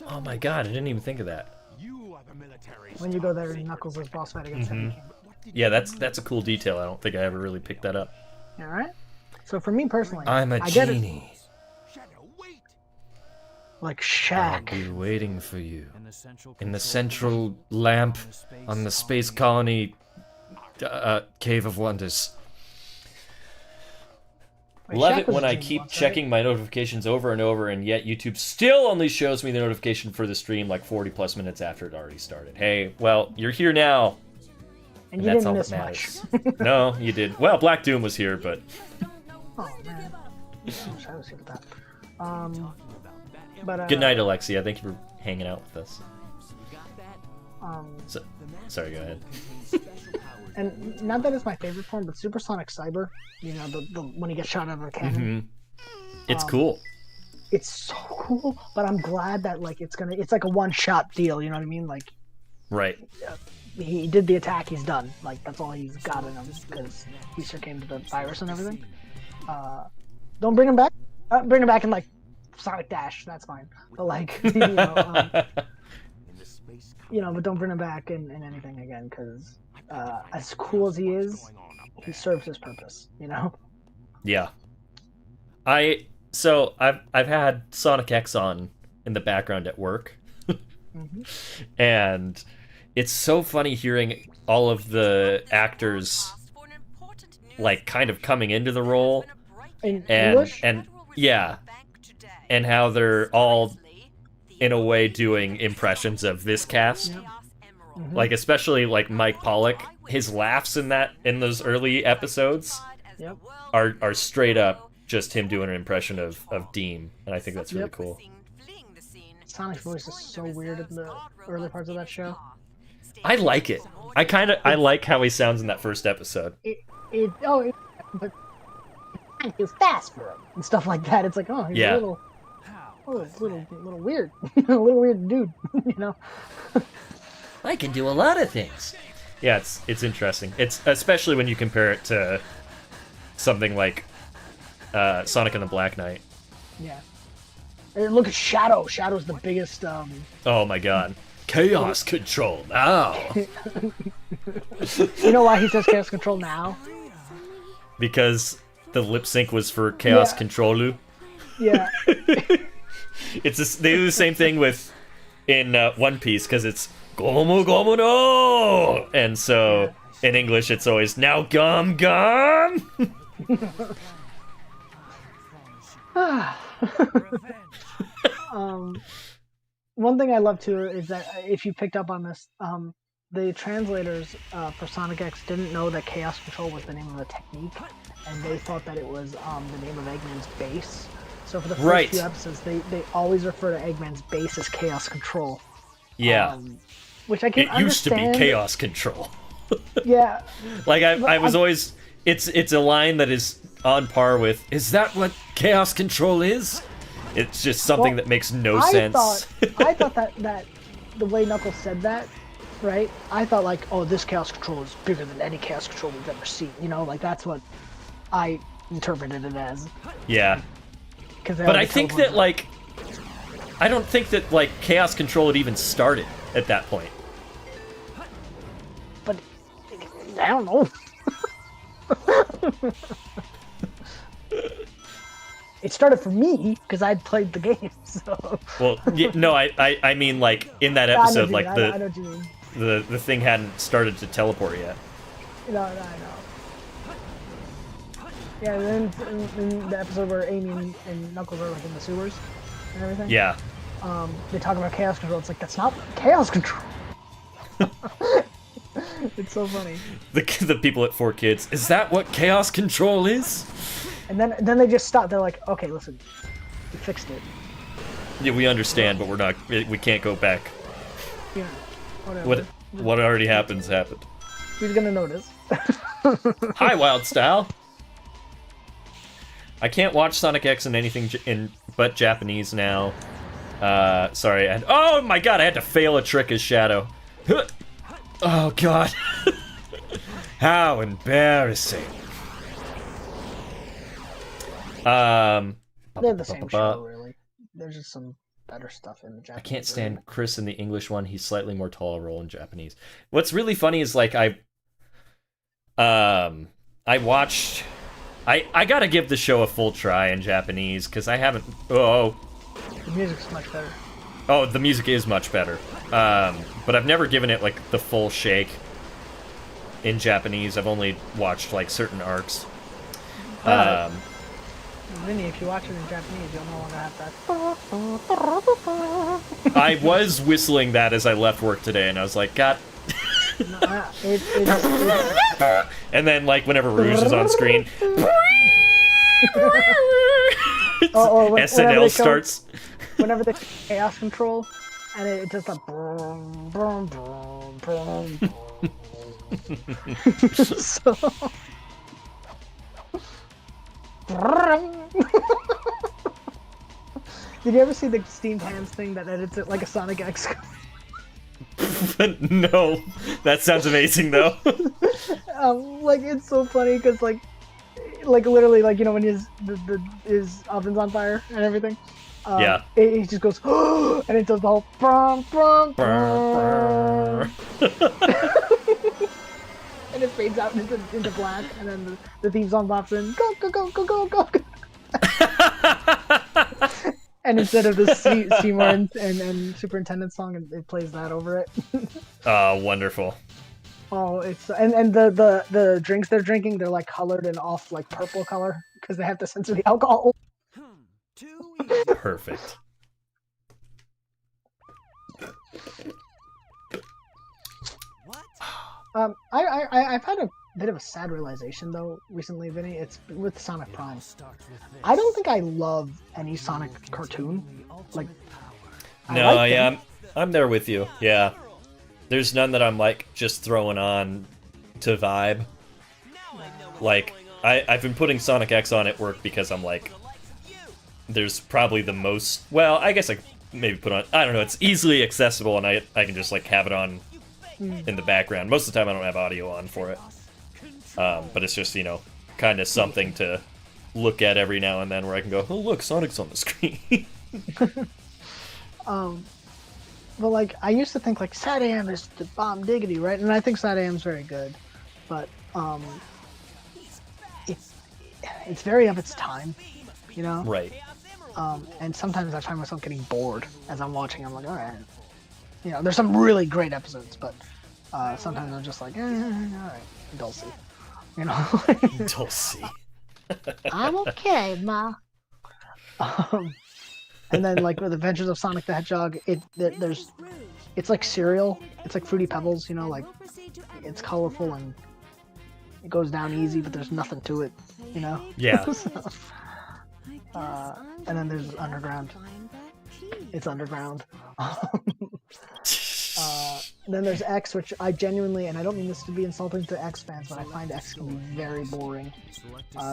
Oh my god! I didn't even think of that.
You are the military's
When you go there, Knuckles' boss fight against Heavy King.
Yeah, that's a cool detail. I don't think I ever really picked that up.
All right. So for me personally,
I'm a
I get it.
genie.
Shadow, wait.
Like
I'll
Shaq.
be waiting for you
In the central,
in the
control
central
room
lamp
on
on the space colony Cave of Wonders.
Wait,
Love
Shaq
it
was
when
a
I
genie
keep
once, right?
checking my notifications over and over, and yet YouTube still only shows me the notification for the stream like 40 plus minutes after it already started. Hey, well, you're here now.
And
And
you
that's
didn't
all
miss
that
much.
matters. No, you did. Well, Black Doom was here, but
Oh man, I wish I was here for that. But
good night, Alexia. Thank you for hanging out with us.
Um,
So, sorry, go ahead.
and not that it's my favorite form, but Supersonic Cyber. You know, the when he gets shot out of the cannon.
It's cool.
It's so cool. But I'm glad that like it's like a one-shot deal. You know what I mean? Like
Right.
he did the attack, he's done. Like that's all he's got in him because he succumbed to the virus and everything. Don't bring him back. Bring him back in like Sonic Dash. That's fine. But like but don't bring him back in anything again because as cool as he is, he serves his purpose. You know.
Yeah. I've had Sonic X on in the background at work. And it's so funny hearing all of the actors like kind of coming into the role
In English?
and yeah, and how they're all in a way doing impressions of this cast. Like especially like Mike Pollock, his laughs in those early episodes
Yep.
are straight up just him doing an impression of Deem, and I think that's really
Yep.
cool.
Sonic's voice is so weird in the early parts of that show.
I like it. I like how he sounds in that first episode.
But he was fast for him and stuff like that. It's like, oh, he's
Yeah.
a little weird, a little weird dude, you know.
I can do a lot of things. Yeah, it's interesting. It's especially when you compare it to something like Sonic and the Black Knight.
Yeah. And look at Shadow. Shadow's the biggest.
Oh my god. Chaos Control now.
You know why he says Chaos Control now?
Because the lip sync was for Chaos
Yeah.
Controlu.
Yeah.
They do the same thing in One Piece because it's Gomu Gomu no, and so in English it's always now Gum Gum.
One thing I love too is that if you picked up on this, the translators for Sonic X didn't know that Chaos Control was the name of the technique, and they thought that it was the name of Eggman's base. So for the first few episodes, they always refer to Eggman's base as Chaos Control.
Yeah,
which I can
it used to be
understand.
Chaos Control.
Yeah,
Like I was always, it's a line that is on par with. Is that what Chaos Control is? It's just something that makes no sense.
I thought that the way Knuckles said that, right? I thought like, oh, this Chaos Control is bigger than any Chaos Control we've ever seen. You know, like that's what I interpreted it as.
Yeah. But I think that like, I don't think that like Chaos Control had even started at that point.
But I don't know. It started for me because I'd played the game. So.
Well, no, I mean like in that episode, like
I know what you mean.
the thing hadn't started to teleport yet.
No, I know. Yeah, then in the episode where Amy and Knuckles are like in the sewers and everything.
Yeah.
They talk about Chaos Control. It's like that's not Chaos Control. It's so funny.
The people at 4Kids, is that what Chaos Control is?
And then they just stop. They're like, okay, listen, we fixed it.
Yeah, we understand, but we can't go back.
Yeah, whatever.
What already happened.
Who's gonna notice?
Hi, Wild Style. I can't watch Sonic X in anything but Japanese now. Sorry. Oh my god, I had to fail a trick as Shadow. Oh god. How embarrassing.
They have the same show, really. There's just some better stuff in the Japanese.
I can't stand Chris in the English one. He's slightly more tolerable in Japanese. What's really funny is like I watched. I gotta give the show a full try in Japanese because I haven't. Oh.
The music's much better.
Oh, the music is much better. But I've never given it like the full shake in Japanese. I've only watched like certain arcs.
Vinny, if you watch it in Japanese, you'll no longer have that.
I was whistling that as I left work today, and I was like, God. And then, like, whenever Rouge is on screen, SNL starts.
Whenever they chaos control, and it does the brum, brum, brum, brum. So. Did you ever see the Steamed Hands thing that edits it like a Sonic X?
No, that sounds amazing though.
Like it's so funny because like literally like you know when his oven's on fire and everything.
Yeah.
He just goes and it does the whole brum, brum, brum. And it fades out into black, and then the theme song pops in. Go go go go go go. And instead of the Seymour and Superintendent song, it plays that over it.
Oh, wonderful.
Oh, it's and the drinks they're drinking, they're like colored in off like purple color because they have to censor the alcohol.
Too easy.
Perfect.
What?
I've had a bit of a sad realization though recently, Vinny. It's with Sonic Prime.
Starts with this.
I don't think I love any Sonic cartoon. Like, I
No,
like
yeah,
them.
I'm there with you. Yeah. There's none that I'm like just throwing on to vibe. Like, I've been putting Sonic X on at work because I'm like, there's probably the most, well, I guess I could maybe put on, I don't know, it's easily accessible and I can just like have it on in the background. Most of the time I don't have audio on for it. But it's just, you know, kind of something to look at every now and then where I can go, oh look, Sonic's on the screen.
But like I used to think like Sad AM is the bomb diggity, right? And I think Sad AM's very good, but it's very of its time, you know.
Right.
And sometimes I find myself getting bored as I'm watching. I'm like, all right, you know, there's some really great episodes, but sometimes I'm just like, all right, Dulcie, you know.
Dulcie.
I'm okay, ma. And then like with Adventures of Sonic the Hedgehog, it's like cereal. It's like Fruity Pebbles, you know, like it's colorful and it goes down easy, but there's nothing to it, you know.
Yeah.
And then there's Underground. It's Underground. Then there's X, which I genuinely, and I don't mean this to be insulting to X fans, but I find X can be very boring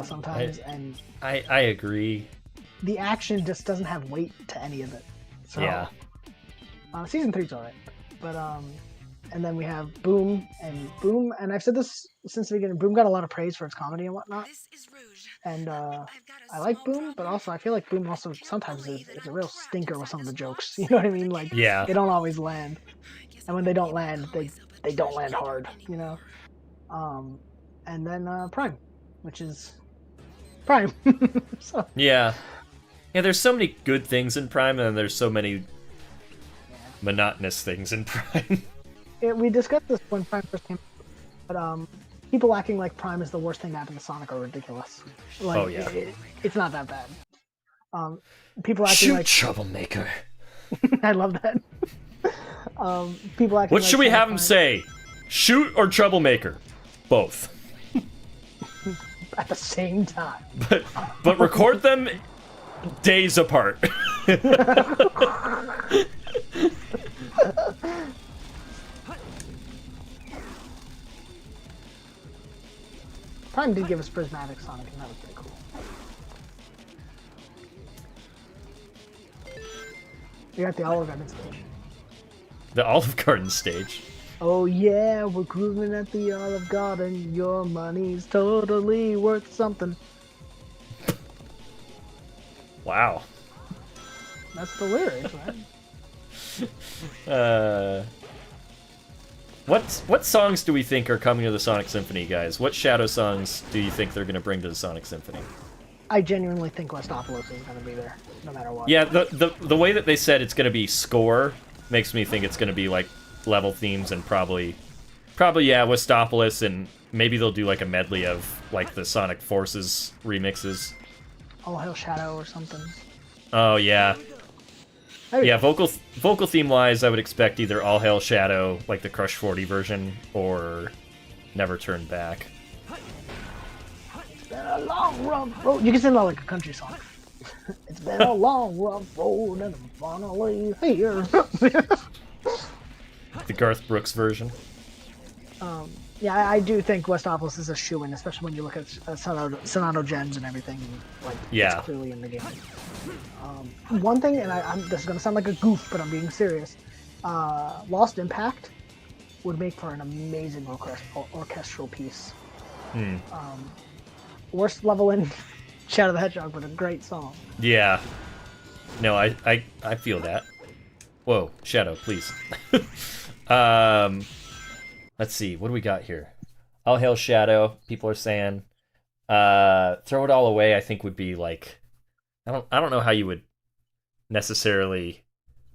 sometimes, and
I agree.
the action just doesn't have weight to any of it. So,
Yeah.
Season 3's alright, but and then we have Boom, and I've said this since the beginning. Boom got a lot of praise for its comedy and whatnot, and I like Boom, but also I feel like Boom also sometimes is a real stinker with some of the jokes. You know what I mean? Like,
Yeah.
they don't always land, and when they don't land, they don't land hard. You know. And then Prime, which is Prime. So
Yeah. Yeah, there's so many good things in Prime, and then there's so many monotonous things in Prime.
we discussed this when Prime first came out, but people acting like Prime is the worst thing to happen to Sonic are ridiculous. Like,
Oh, yeah.
It's not that bad. People acting
Shoot,
like
troublemaker.
I love that. People acting
What
like
should we
Sonic
have him
Prime-
say? Shoot or troublemaker? Both.
at the same time?
But record them days apart.
Prime did give us prismatic Sonic, and that was pretty cool. You're at the Olive Garden stage.
The Olive Garden stage.
Oh yeah, we're grooving at the Olive Garden. Your money's totally worth something.
Wow.
That's the lyrics, right?
What songs do we think are coming to the Sonic Symphony, guys? What Shadow songs do you think they're going to bring to the Sonic Symphony?
I genuinely think Westopolis is going to be there, no matter what.
Yeah, the way that they said it's going to be score makes me think it's going to be like level themes and probably yeah, Westopolis, and maybe they'll do like a medley of like the Sonic Forces remixes.
All Hail Shadow or something.
Oh yeah.
Maybe.
Yeah, vocal theme wise, I would expect either All Hail Shadow, like the Crush 40 version, or Never Turn Back.
It's been a long, rough road. You can sing that like a country song. It's been a long, rough road, and I'm finally here.
The Garth Brooks version.
Yeah, I do think Westopolis is a shoo-in, especially when you look at Sonato Gens and everything. Like,
Yeah.
it's clearly in the game. One thing, and this is going to sound like a goof, but I'm being serious. Lost Impact would make for an amazing orchestral piece. Worst level in Shadow the Hedgehog, but a great song.
Yeah. No, I feel that. Whoa, Shadow, please. Let's see, what do we got here? All Hail Shadow, people are saying. Throw It All Away, I think would be like, I don't know how you would necessarily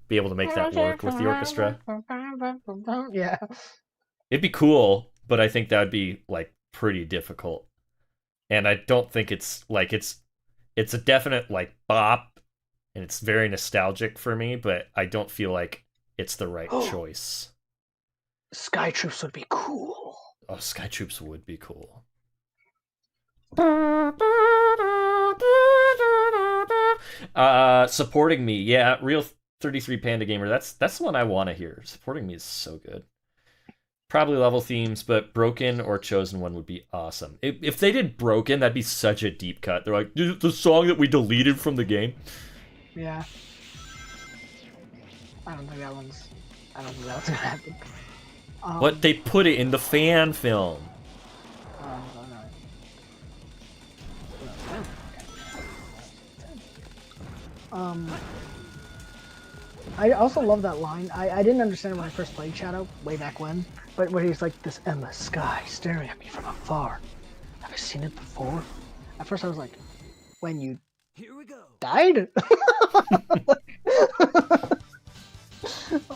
be able to make that work with the orchestra.
Yeah.
It'd be cool, but I think that would be like pretty difficult. And I don't think it's a definite like bop, and it's very nostalgic for me, but I don't feel like it's the right choice.
Sky Troops would be cool.
Oh, Sky Troops would be cool. Supporting Me, yeah, Real 33 Panda Gamer. That's the one I want to hear. Supporting Me is so good. Probably level themes, but Broken or Chosen One would be awesome. If they did Broken, that'd be such a deep cut. They're like, the song that we deleted from the game.
Yeah. I don't think that one's gonna happen.
What? They put it in the fan film.
I also love that line. I didn't understand it when I first played Shadow way back when, but where he's like, this endless sky staring at me from afar. Have I seen it before? At first I was like, when you died?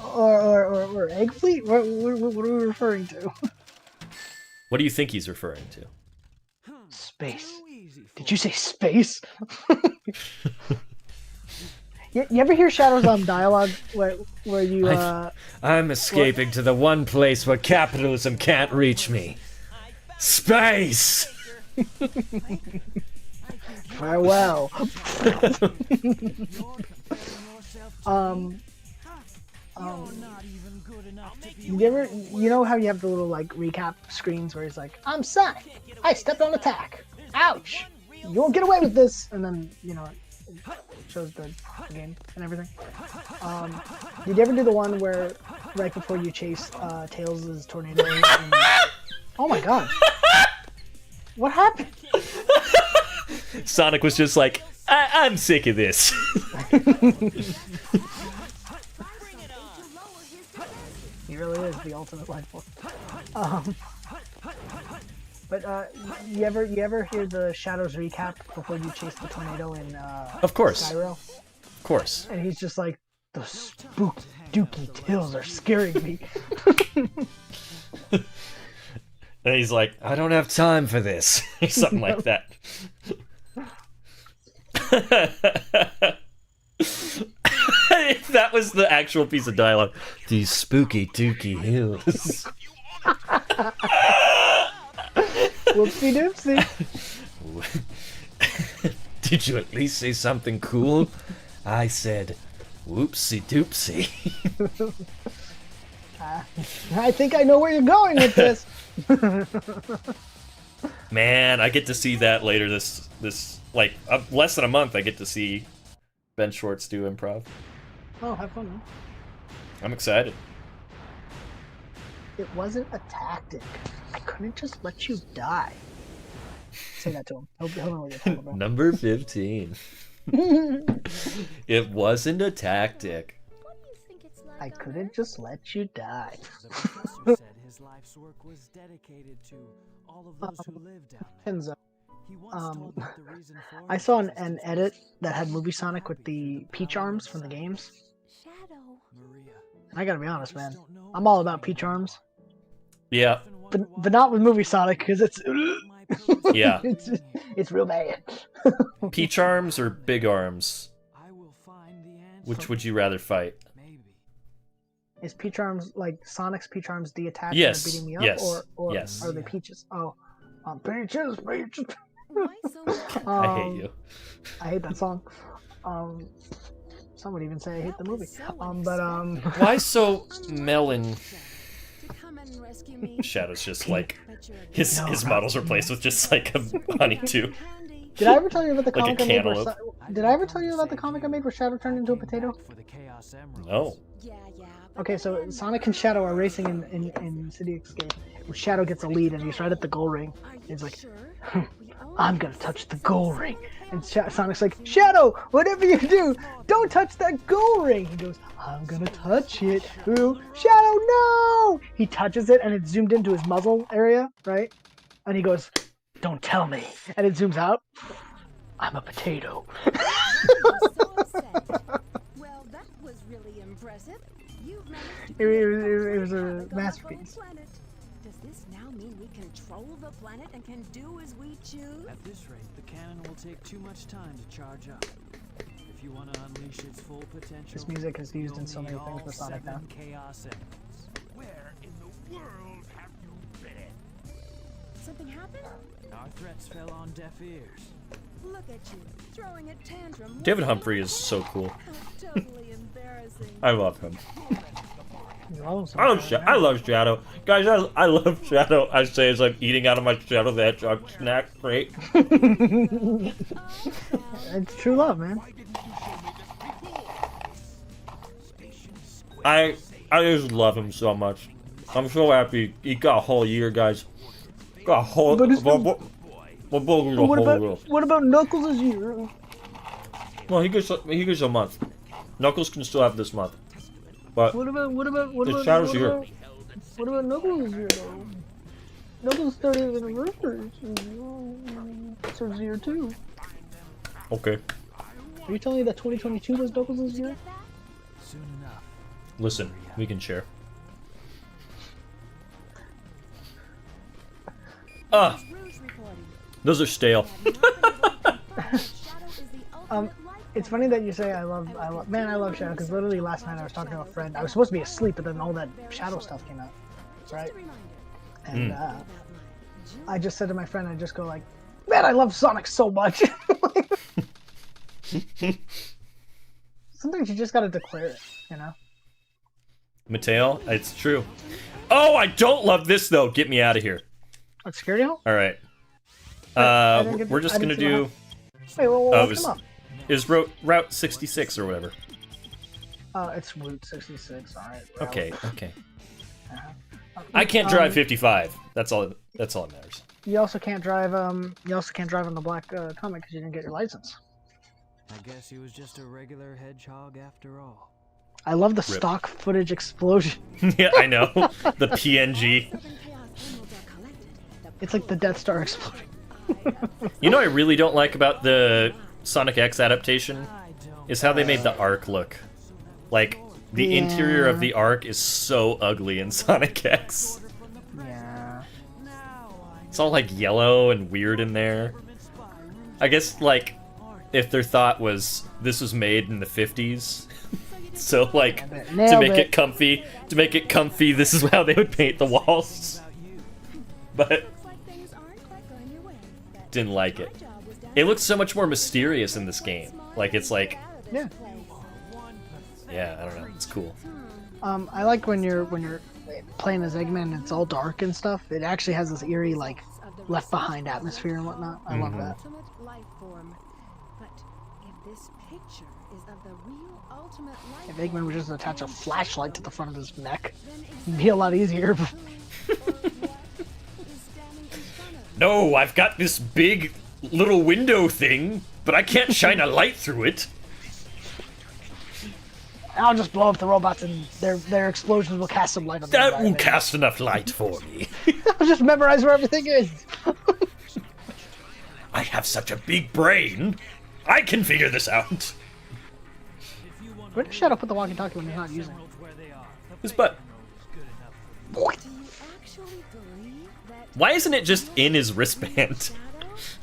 or Egg Fleet? What are we referring to?
What do you think he's referring to?
Space. Did you say space? You ever hear Shadow's dialogue where you
I'm escaping to the one place where capitalism can't reach me. Space.
Farewell. You know how you have the little like recap screens where he's like, I'm Sonic. I stepped on attack. Ouch. You won't get away with this. And then, it shows the game and everything. Did you ever do the one where right before you chase Tails' tornado? And... Oh my god. What happened?
Sonic was just like, I'm sick of this.
He really is the ultimate life force. But you ever hear the Shadows recap before you chase the tornado in
Of course.
Skyrail?
Of course.
And he's just like, the spooky dooky tails are scaring me.
And he's like, I don't have time for this. Or something like that. If that was the actual piece of dialogue. These spooky dooky hills.
Whoopsie doopsie.
Did you at least say something cool? I said, whoopsie doopsie.
I think I know where you're going with this.
Man, I get to see that later this like less than a month. I get to see Ben Schwartz do improv.
Oh, have fun, man.
I'm excited.
It wasn't a tactic. I couldn't just let you die. Say that to him. He'll know what you're talking about.
Number 15. It wasn't a tactic.
I couldn't just let you die.
The professor said his life's work was dedicated to all of those who live down there.
Enzo.
He once told that the reason for
I saw an edit that had Movie Sonic with the Peach arms from the games.
Maria.
And I gotta be honest, man. I'm all about Peach arms.
Yeah.
But not with Movie Sonic, because it's...
Yeah.
It's real bad.
Peach arms or big arms?
I will find the answer.
Which would you rather fight?
Maybe.
Is Peach Arms like Sonic's Peach Arms the attack
Yes,
beating me up,
yes,
or
yes.
are they Peaches? Oh, Peaches, Peaches.
Why so much?
I hate you.
I hate that song. Some would even say I hate the movie.
Why so melon?
To come and rescue me.
Shadow's just like
Bet you're a
his models replaced with just like a honeydew.
handy.
Did I ever tell you about the
Like a
comic I made?
cantaloupe.
Did I ever tell you about the comic I made where Shadow turned into a potato?
For the Chaos Emeralds.
No.
Yeah, yeah. but
Okay, so Sonic and Shadow are racing in City Escape. Shadow gets a lead, and he's right at the goal ring.
Are you
He's like,
sure?
I'm gonna touch the goal ring. And Sonic's like, Shadow, whatever you do, don't touch that goal ring. He goes, I'm gonna touch it. Ooh, Shadow, no! He touches it, and it's zoomed into his muzzle area, right? And he goes, don't tell me. And it zooms out. I'm a potato.
So upset. Well, that was really impressive. You've managed to
It was
create
a
a habitable
masterpiece.
planet. Does this now mean we control the planet and can do as we choose?
At this rate, the cannon will take too much time to charge up. If you want to unleash its full potential,
This music is used in so
you'll
many
need
things
all
for Sonic now.
7 Chaos Emeralds.
Where in the world have you been?
Something happened?
Our threats fell on deaf ears.
Look at you, throwing a tantrum.
David Humphrey is so cool.
How totally embarrassing.
I love him.
You love
I love,
Sonic,
I love Shadow. Guys, I love Shadow. I say as I'm eating out of my Shadow the Hedgehog snack crate.
It's true love, man.
I just love him so much. I'm so happy he got a whole year, guys. Got a whole.
But it's-
Well, Boogie's a
What
whole
about
year.
what about Knuckles' year?
Well, he gets a month. Knuckles can still have this month. But
What about
It's Shadow's year.
What about Knuckles' year though? Knuckles' 30th anniversary. So it's year 2.
okay,
Are you telling me that 2022 was Knuckles' year?
Soon enough.
listen, we can share. Ah,
Rouge reporting.
those are stale.
It's funny that you say I love Shadow, because literally last night I was talking to a friend. I was supposed to be asleep, but then all that Shadow stuff came out, right? And I just said to my friend, I just go like, man, I love Sonic so much. Sometimes you just gotta declare it, you know?
Mateo, it's true. Oh, I don't love this though. Get me out of here.
What, security hall?
All right. We're
I
just
didn't
gonna
see what
do.
Wait, well,
Oh,
come up.
Is Route 66 or whatever.
It's Route 66, alright.
Okay, okay. I can't drive 55. That's all that matters.
You also can't drive on the black comic because you didn't get your license.
I guess he was just a regular hedgehog after all.
I love the
Rip.
stock footage explosion.
Yeah, I know. The PNG.
It's like the Death Star exploding.
You know what I really don't like about the Sonic X adaptation is how they made the Ark look. Like, the interior of the Ark is so ugly in Sonic X.
Yeah.
It's all like yellow and weird in there. I guess like if their thought was this was made in the 50s. So like to
Nailed
make
it.
it comfy, this is how they would paint the walls. But didn't like it. It looks so much more mysterious in this game. Like it's like
Yeah.
yeah, I don't know. It's cool.
I like when you're playing as Eggman and it's all dark and stuff. It actually has this eerie like left behind atmosphere and whatnot. I love that.
Life form. But if this picture is of the real ultimate life
If Eggman would just attach a flashlight to the front of his neck, it'd be a lot easier.
No, I've got this big little window thing, but I can't shine a light through it.
I'll just blow up the robots and their explosions will cast some light on the
That won't
environment.
cast enough light for me.
I'll just memorize where everything is.
I have such a big brain. I can figure this out.
Where does Shadow put the walkie-talkie when he's not using it?
His butt.
actually believe that
Why isn't it just in his wristband?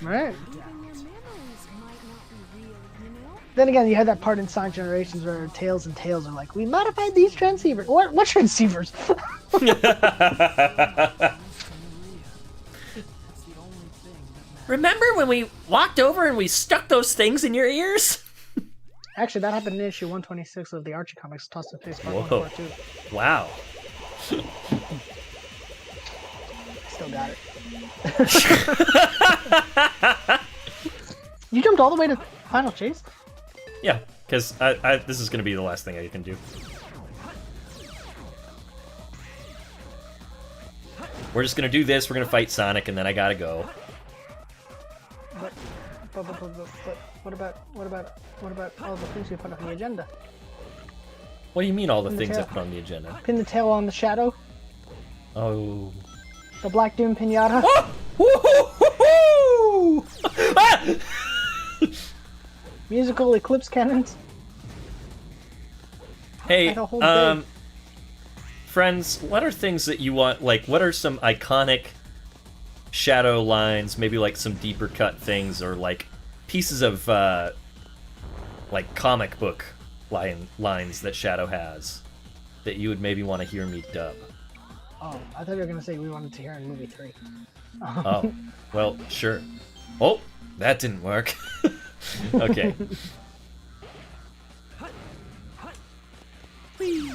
Right.
even your memories might not be real, you know?
Then again, you had that part in Sonic Generations where Tails and Tails are like, we modified these transceivers. What transceivers?
Remember when we walked over and we stuck those things in your ears?
Actually, that happened in issue 126 of the Archie comics, Toss the Face Part 1
Whoa.
and Part 2.
Wow.
Still got it. You jumped all the way to Final Chase?
Yeah, because this is going to be the last thing I can do. We're just going to do this, we're going to fight Sonic, and then I gotta go.
But what about all the things you put on the agenda?
What do you mean all the
Pin the
things I
tail.
put on the agenda?
Pin the tail on the shadow,
Oh.
the Black Doom pinata.
Woo-hoo-hoo-hoo! Ah!
Musical eclipse cannons.
Hey,
Like a whole big-
friends, what are things that you want, like, what are some iconic shadow lines, maybe like some deeper cut things, or like pieces of, like comic book lines that Shadow has, that you would maybe want to hear me dub?
Oh, I thought you were gonna say we wanted to hear in movie 3.
Oh, well, sure. Oh, that didn't work. Okay. Whee!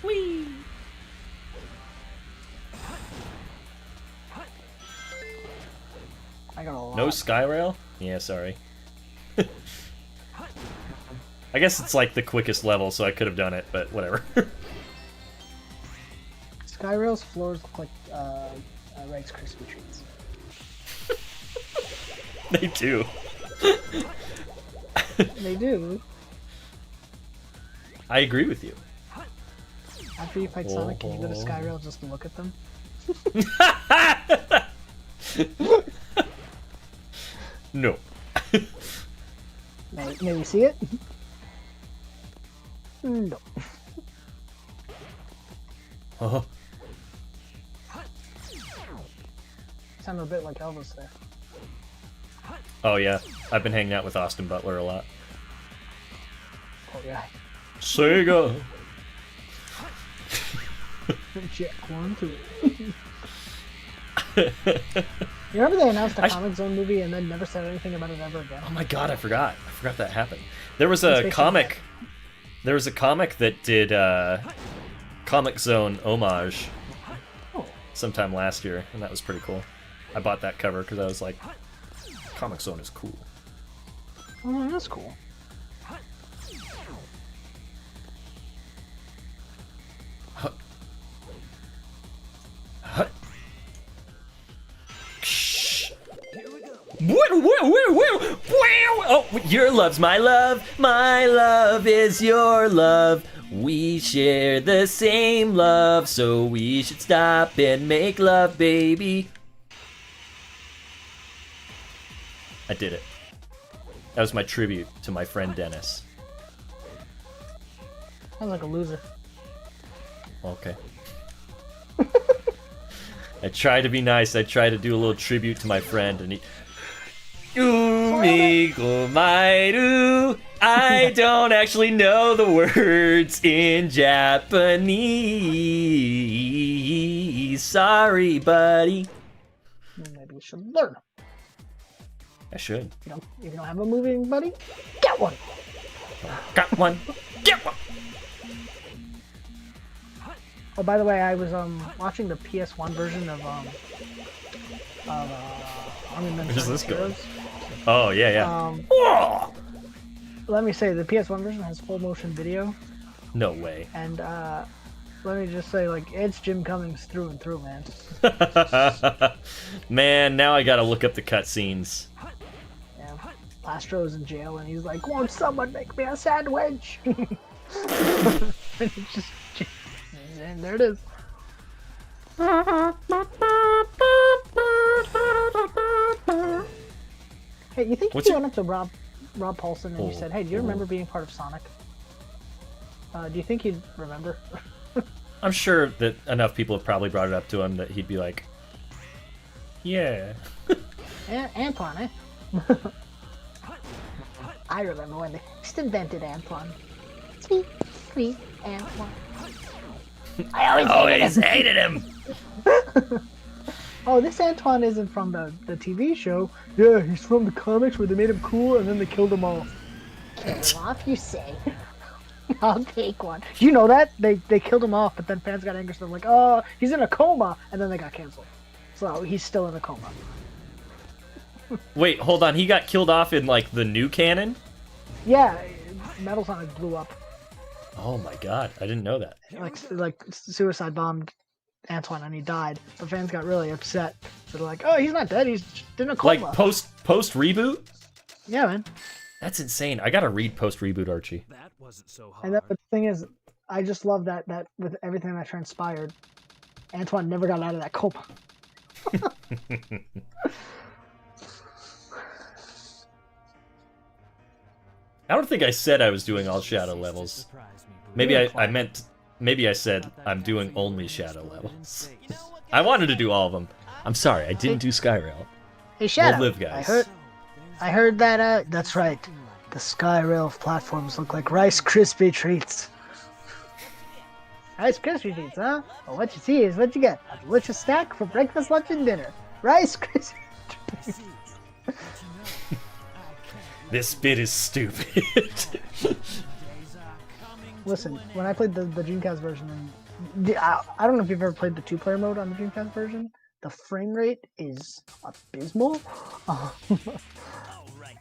Whee!
I got a lot.
No Skyrail? Yeah, sorry. I guess it's like the quickest level, so I could have done it, but whatever.
Skyrail's floors look like Rice Krispie treats.
They do.
They do.
I agree with you.
After you fight Sonic, can you go to Skyrail just to look at them?
No.
Maybe see it? No.
Oh,
Sounded a bit like Elvis there.
oh yeah, I've been hanging out with Austin Butler a lot.
Oh yeah.
Sega.
Jack 1, 2. You remember they announced a Comic Zone movie and then never said anything about it ever again?
Oh my god, I forgot. I forgot that happened. There was
It's
a
basically
comic. There was a comic that did Comic Zone homage
Oh.
sometime last year, and that was pretty cool. I bought that cover because I was like, Comic Zone is cool.
Oh, that's cool.
Oh, your love's my love is your love. We share the same love, so we should stop and make love, baby. I did it. That was my tribute to my friend Dennis.
Sounds like a loser.
Okay. I tried to be nice. I tried to do a little tribute to my friend, and he. Umigomaru. I don't actually know the words in Japanese. Sorry, buddy.
Maybe you should learn.
I should.
If you don't have a movie, buddy, get one.
Got one. Get one.
Oh, by the way, I was watching the PS1 version of Army Men's
Where's this going?
Heroes.
Oh yeah, yeah. Whoa!
Let me say, the PS1 version has full motion video,
No way.
and let me just say, like, it's Jim Cummings through and through, man.
Man, now I gotta look up the cutscenes.
Yeah. Astro's in jail, and he's like, "Won't someone make me a sandwich?" And it's just, and there it is. Hey, you think
What's
if you
your-
went up to Rob Paulson and you said, "Hey, do you remember being part of Sonic?" Do you think he'd remember?
I'm sure that enough people have probably brought it up to him that he'd be like, yeah.
Antoine, eh? I remember when they just invented Antoine. Sweet, sweet Antoine. I always
hated him.
Oh, this Antoine isn't from the TV show. Yeah, he's from the comics where they made him cool and then they killed him all. Kill him off, you say? I'll take one. Do you know that? They killed him off, but then fans got angry, so they're like, oh, he's in a coma, and then they got canceled. So he's still in a coma.
Wait, hold on. He got killed off in, like, the new canon?
Yeah, Metal Sonic blew up.
Oh my god, I didn't know that.
Like suicide bombed Antoine and he died. The fans got really upset. So they're like, oh, he's not dead, he's just in a coma.
Like, post reboot?
Yeah, man.
That's insane. I gotta read post reboot, Archie.
That wasn't so hard.
And the thing is, I just love that with everything that transpired, Antoine never got out of that coma.
I don't think I said I was doing all shadow levels. Maybe I said I'm doing only shadow levels. I wanted to do all of them. I'm sorry, I didn't do Skyrail.
Hey, Shadow.
We'll live, guys.
I heard that. That's right. The Skyrail platforms look like Rice Krispie treats. Rice Krispie treats, huh? Well, what you see is what you get. A delicious snack for breakfast, lunch, and dinner. Rice Krispie treats.
This bit is stupid.
Listen, when I played the Dreamcast version, I don't know if you've ever played the 2-player mode on the Dreamcast version. The frame rate is abysmal.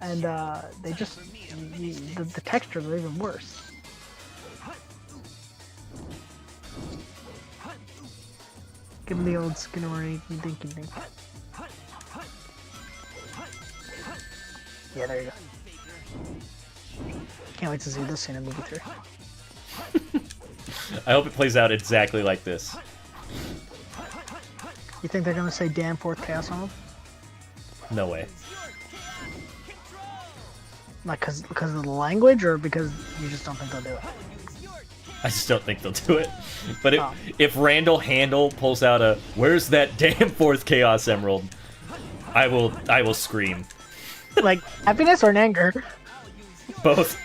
And they just, the textures are even worse. Give him the old Skinnery dinky dink. Yeah, there you go. Can't wait to see this scene in movie 3.
I hope it plays out exactly like this.
You think they're gonna say damn fourth chaos on him?
No way.
Like, because of the language, or because you just don't think they'll do it?
I just don't think they'll do it. But if Randall Handel pulls out a "Where's that damn fourth Chaos Emerald?" I will scream.
Like happiness or in anger?
Both.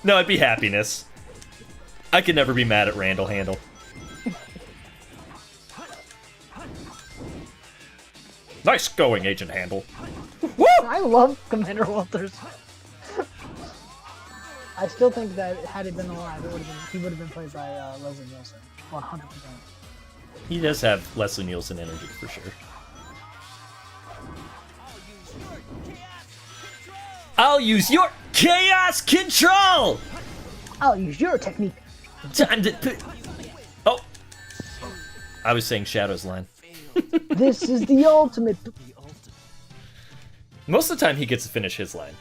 No, it'd be happiness. I could never be mad at Randall Handel. Nice going, Agent Handel.
Woo! I love Commander Walters. I still think that had he been alive, he would have been played by Leslie Nielsen, 100%.
He does have Leslie Nielsen energy for sure. I'll use your chaos control.
I'll use your technique.
Time to put... Oh, I was saying Shadow's line.
This is the ultimate.
Most of the time, he gets to finish his line.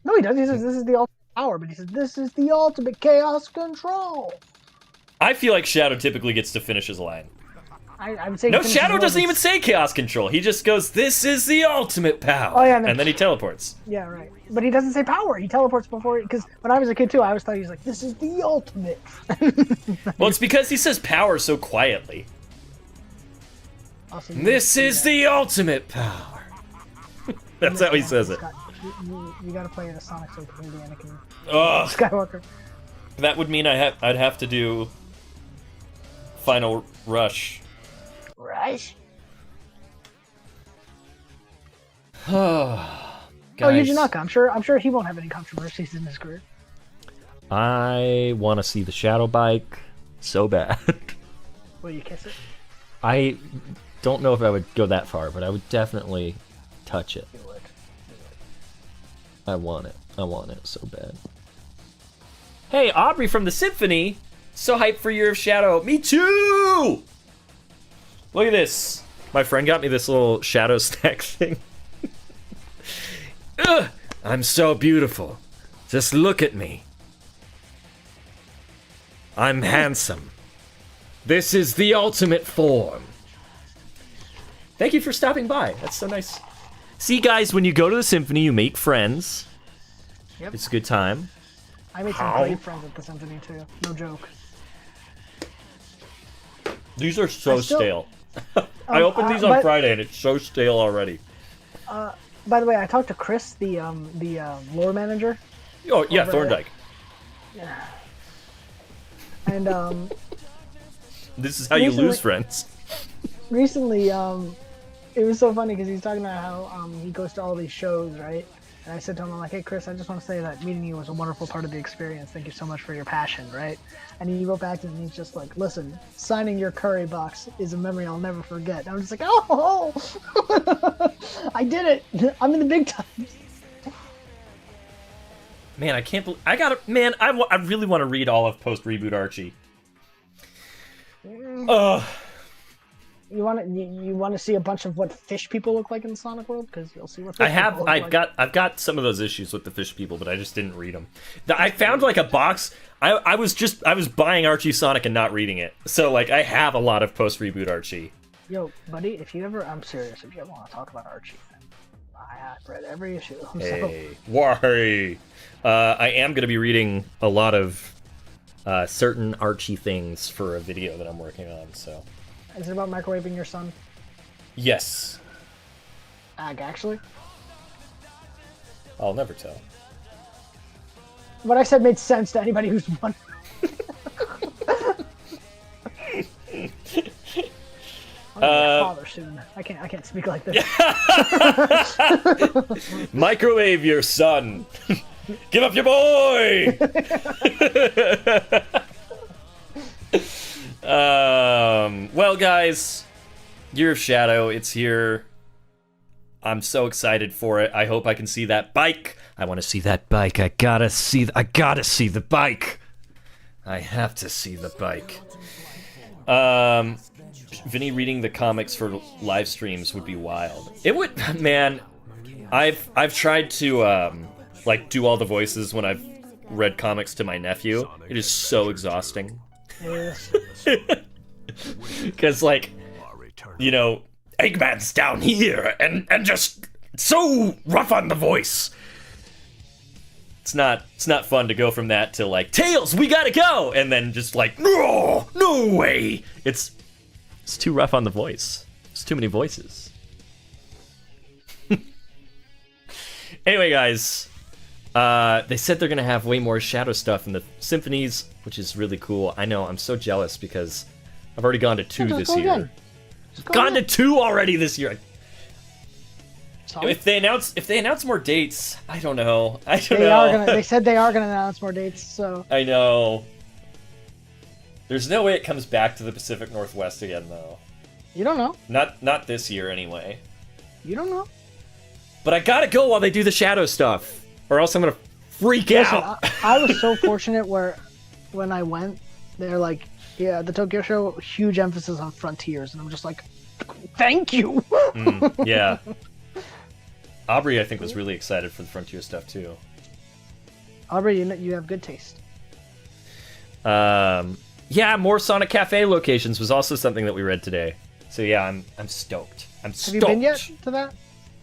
No, he doesn't. He says this is the ultimate power, but he says this is the ultimate chaos control.
I feel like Shadow typically gets to finish his line.
I would say
no, Shadow doesn't even say chaos control. He just goes, "This is the ultimate power."
Oh, yeah,
and then he teleports.
Yeah, right. But he doesn't say power. He teleports before, because when I was a kid too, I always thought he was like, "This is the ultimate."
Well, it's because he says power so quietly.
Also,
this is the ultimate power. That's how he says it.
You gotta play it as Sonic so you can be Anakin
Skywalker.
Skywalker.
That would mean I'd have to do Final Rush.
Rush?
Oh,
Yuji Naka. I'm sure he won't have any controversies in his career.
I want to see the Shadow Bike so bad.
Will you kiss it?
I don't know if I would go that far, but I would definitely touch it.
You would.
I want it. I want it so bad. Hey, Aubrey from the Symphony. So hyped for Year of Shadow. Me too! Look at this. My friend got me this little shadow stack thing. Ugh, I'm so beautiful. Just look at me. I'm handsome. This is the ultimate form. Thank you for stopping by. That's so nice. See, guys, when you go to the Symphony, you make friends.
Yep.
It's a good time.
I made some great friends at the Symphony too. No joke.
These are so
still-
stale. I opened these on
but-
Friday and it's so stale already.
By the way, I talked to Chris, the lore manager,
Oh yeah,
Over-
Thorndike.
and
This is how you
Recently-
lose friends.
recently, it was so funny because he's talking about how he goes to all these shows, right? And I said to him, I'm like, hey, Chris, I just want to say that meeting you was a wonderful part of the experience. Thank you so much for your passion, right? And he wrote back to me and he's just like, listen, signing your curry box is a memory I'll never forget. And I was just like, oh, I did it. I'm in the big time.
Man, I can't believe I really want to read all of post reboot Archie.
You want to see a bunch of what fish people look like in the Sonic world? Because you'll see what fish people look like.
I've got some of those issues with the fish people, but I just didn't read them. I found like a box. I was buying Archie Sonic and not reading it. So like I have a lot of post reboot Archie.
Yo, buddy, I'm serious. If you ever want to talk about Archie, I have read every issue.
Hey, why? I am going to be reading a lot of certain Archie things for a video that I'm working on. So.
Is it about microwaving your son?
Yes.
Actually?
I'll never tell.
What I said made sense to anybody who's wondering. I'm gonna be a father soon. I can't speak like this.
Microwave your son. Give up your boy. Well, guys, Year of Shadow, it's here. I'm so excited for it. I hope I can see that bike. I want to see that bike. I gotta see the bike. I have to see the bike. Vinny reading the comics for live streams would be wild. It would, man. I've tried to like do all the voices when I've read comics to my nephew. It is so exhausting. Because, like, you know, Eggman's down here and just so rough on the voice. It's not fun to go from that to like, Tails, we gotta go, and then just like, no way. It's too rough on the voice. It's too many voices. Anyway, guys, they said they're gonna have way more Shadow stuff in the symphonies, which is really cool. I know, I'm so jealous because I've already gone to 2
Just
this
go
year.
again. Just go
Gone to
again.
2 already this year.
Sorry.
If they announce more dates, I don't know.
They said they are gonna announce more dates. So
I know. There's no way it comes back to the Pacific Northwest again, though.
you don't know.
Not this year, anyway.
You don't know.
But I gotta go while they do the Shadow stuff, or else I'm gonna freak
Listen,
out.
I was so fortunate where when I went, they're like, yeah, the Tokyo show, huge emphasis on frontiers, and I'm just like, thank you.
Yeah. Aubrey, I think, was really excited for the Frontier stuff too.
Aubrey, you have good taste.
Yeah, more Sonic Cafe locations was also something that we read today. So yeah, I'm stoked. I'm stoked.
Have you been yet to that?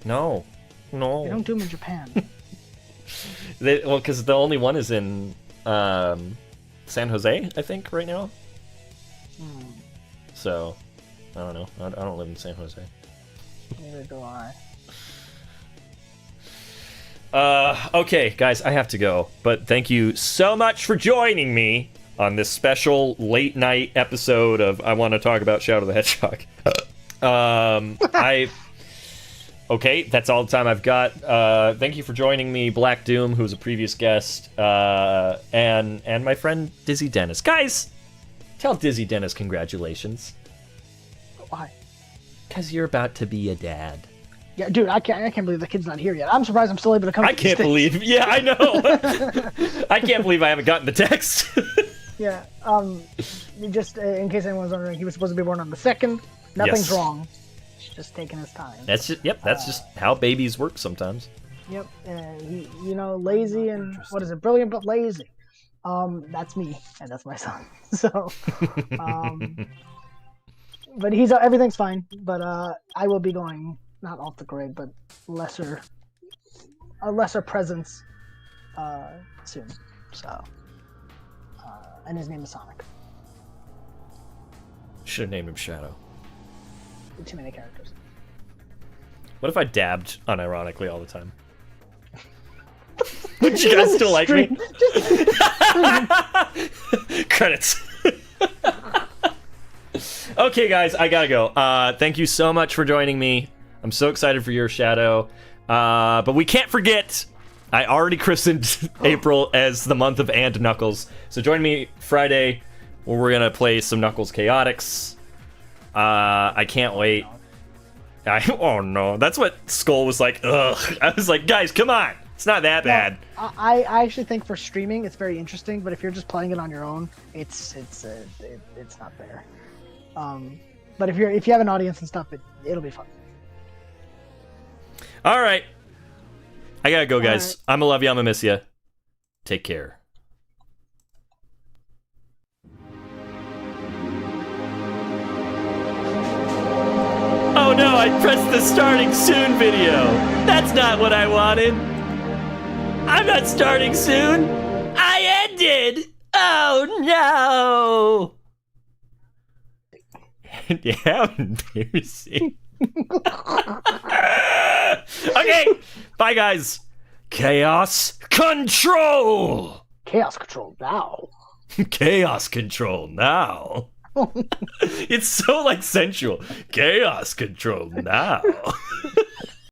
No.
They don't do them in Japan.
Because the only one is in San Jose, I think, right now. So, I don't know. I don't live in San Jose.
Neither do I.
Okay, guys, I have to go. But thank you so much for joining me on this special late night episode of I Want to Talk About Shadow the Hedgehog. Okay, that's all the time I've got. Thank you for joining me, Black Doom, who's a previous guest, and my friend Dizzy Dennis. Guys, tell Dizzy Dennis congratulations.
Why?
Because you're about to be a dad.
Yeah, dude, I can't believe the kid's not here yet. I'm surprised I'm still able to come.
I
to these
can't
things.
believe. Yeah, I know. I can't believe I haven't gotten the text.
Yeah. Just in case anyone's wondering, he was supposed to be born on the 2nd. Nothing's
Yes.
wrong. He's just taking his time.
That's just That's just how babies work sometimes.
Yep. He, lazy and what is it? Brilliant but lazy. That's me, and that's my son. So, but everything's fine. But I will be going not off the grid, but a lesser presence soon. So, and his name is Sonic.
Should have named him Shadow.
Too many characters.
What if I dabbed unironically all the time? Would you guys still like me? Credits. Okay, guys, I gotta go. Thank you so much for joining me. I'm so excited for your Shadow. But we can't forget, I already christened April as the month of And Knuckles. So join me Friday, where we're gonna play some Knuckles Chaotix. I can't wait. Oh no, that's what Skull was like. Ugh. I was like, guys, come on. It's not that bad.
I actually think for streaming it's very interesting, but if you're just playing it on your own, it's not there. But if you have an audience and stuff, it'll be fun.
All right, I gotta go, guys.
Right.
I'm gonna love you. I'm gonna miss you. Take care. Oh no, I pressed the starting soon video. That's not what I wanted. I'm not starting soon. I ended. Oh no. Yeah, embarrassing. Okay, bye guys. Chaos control.
Chaos control now.
Chaos control now. It's so like sensual. Chaos control now.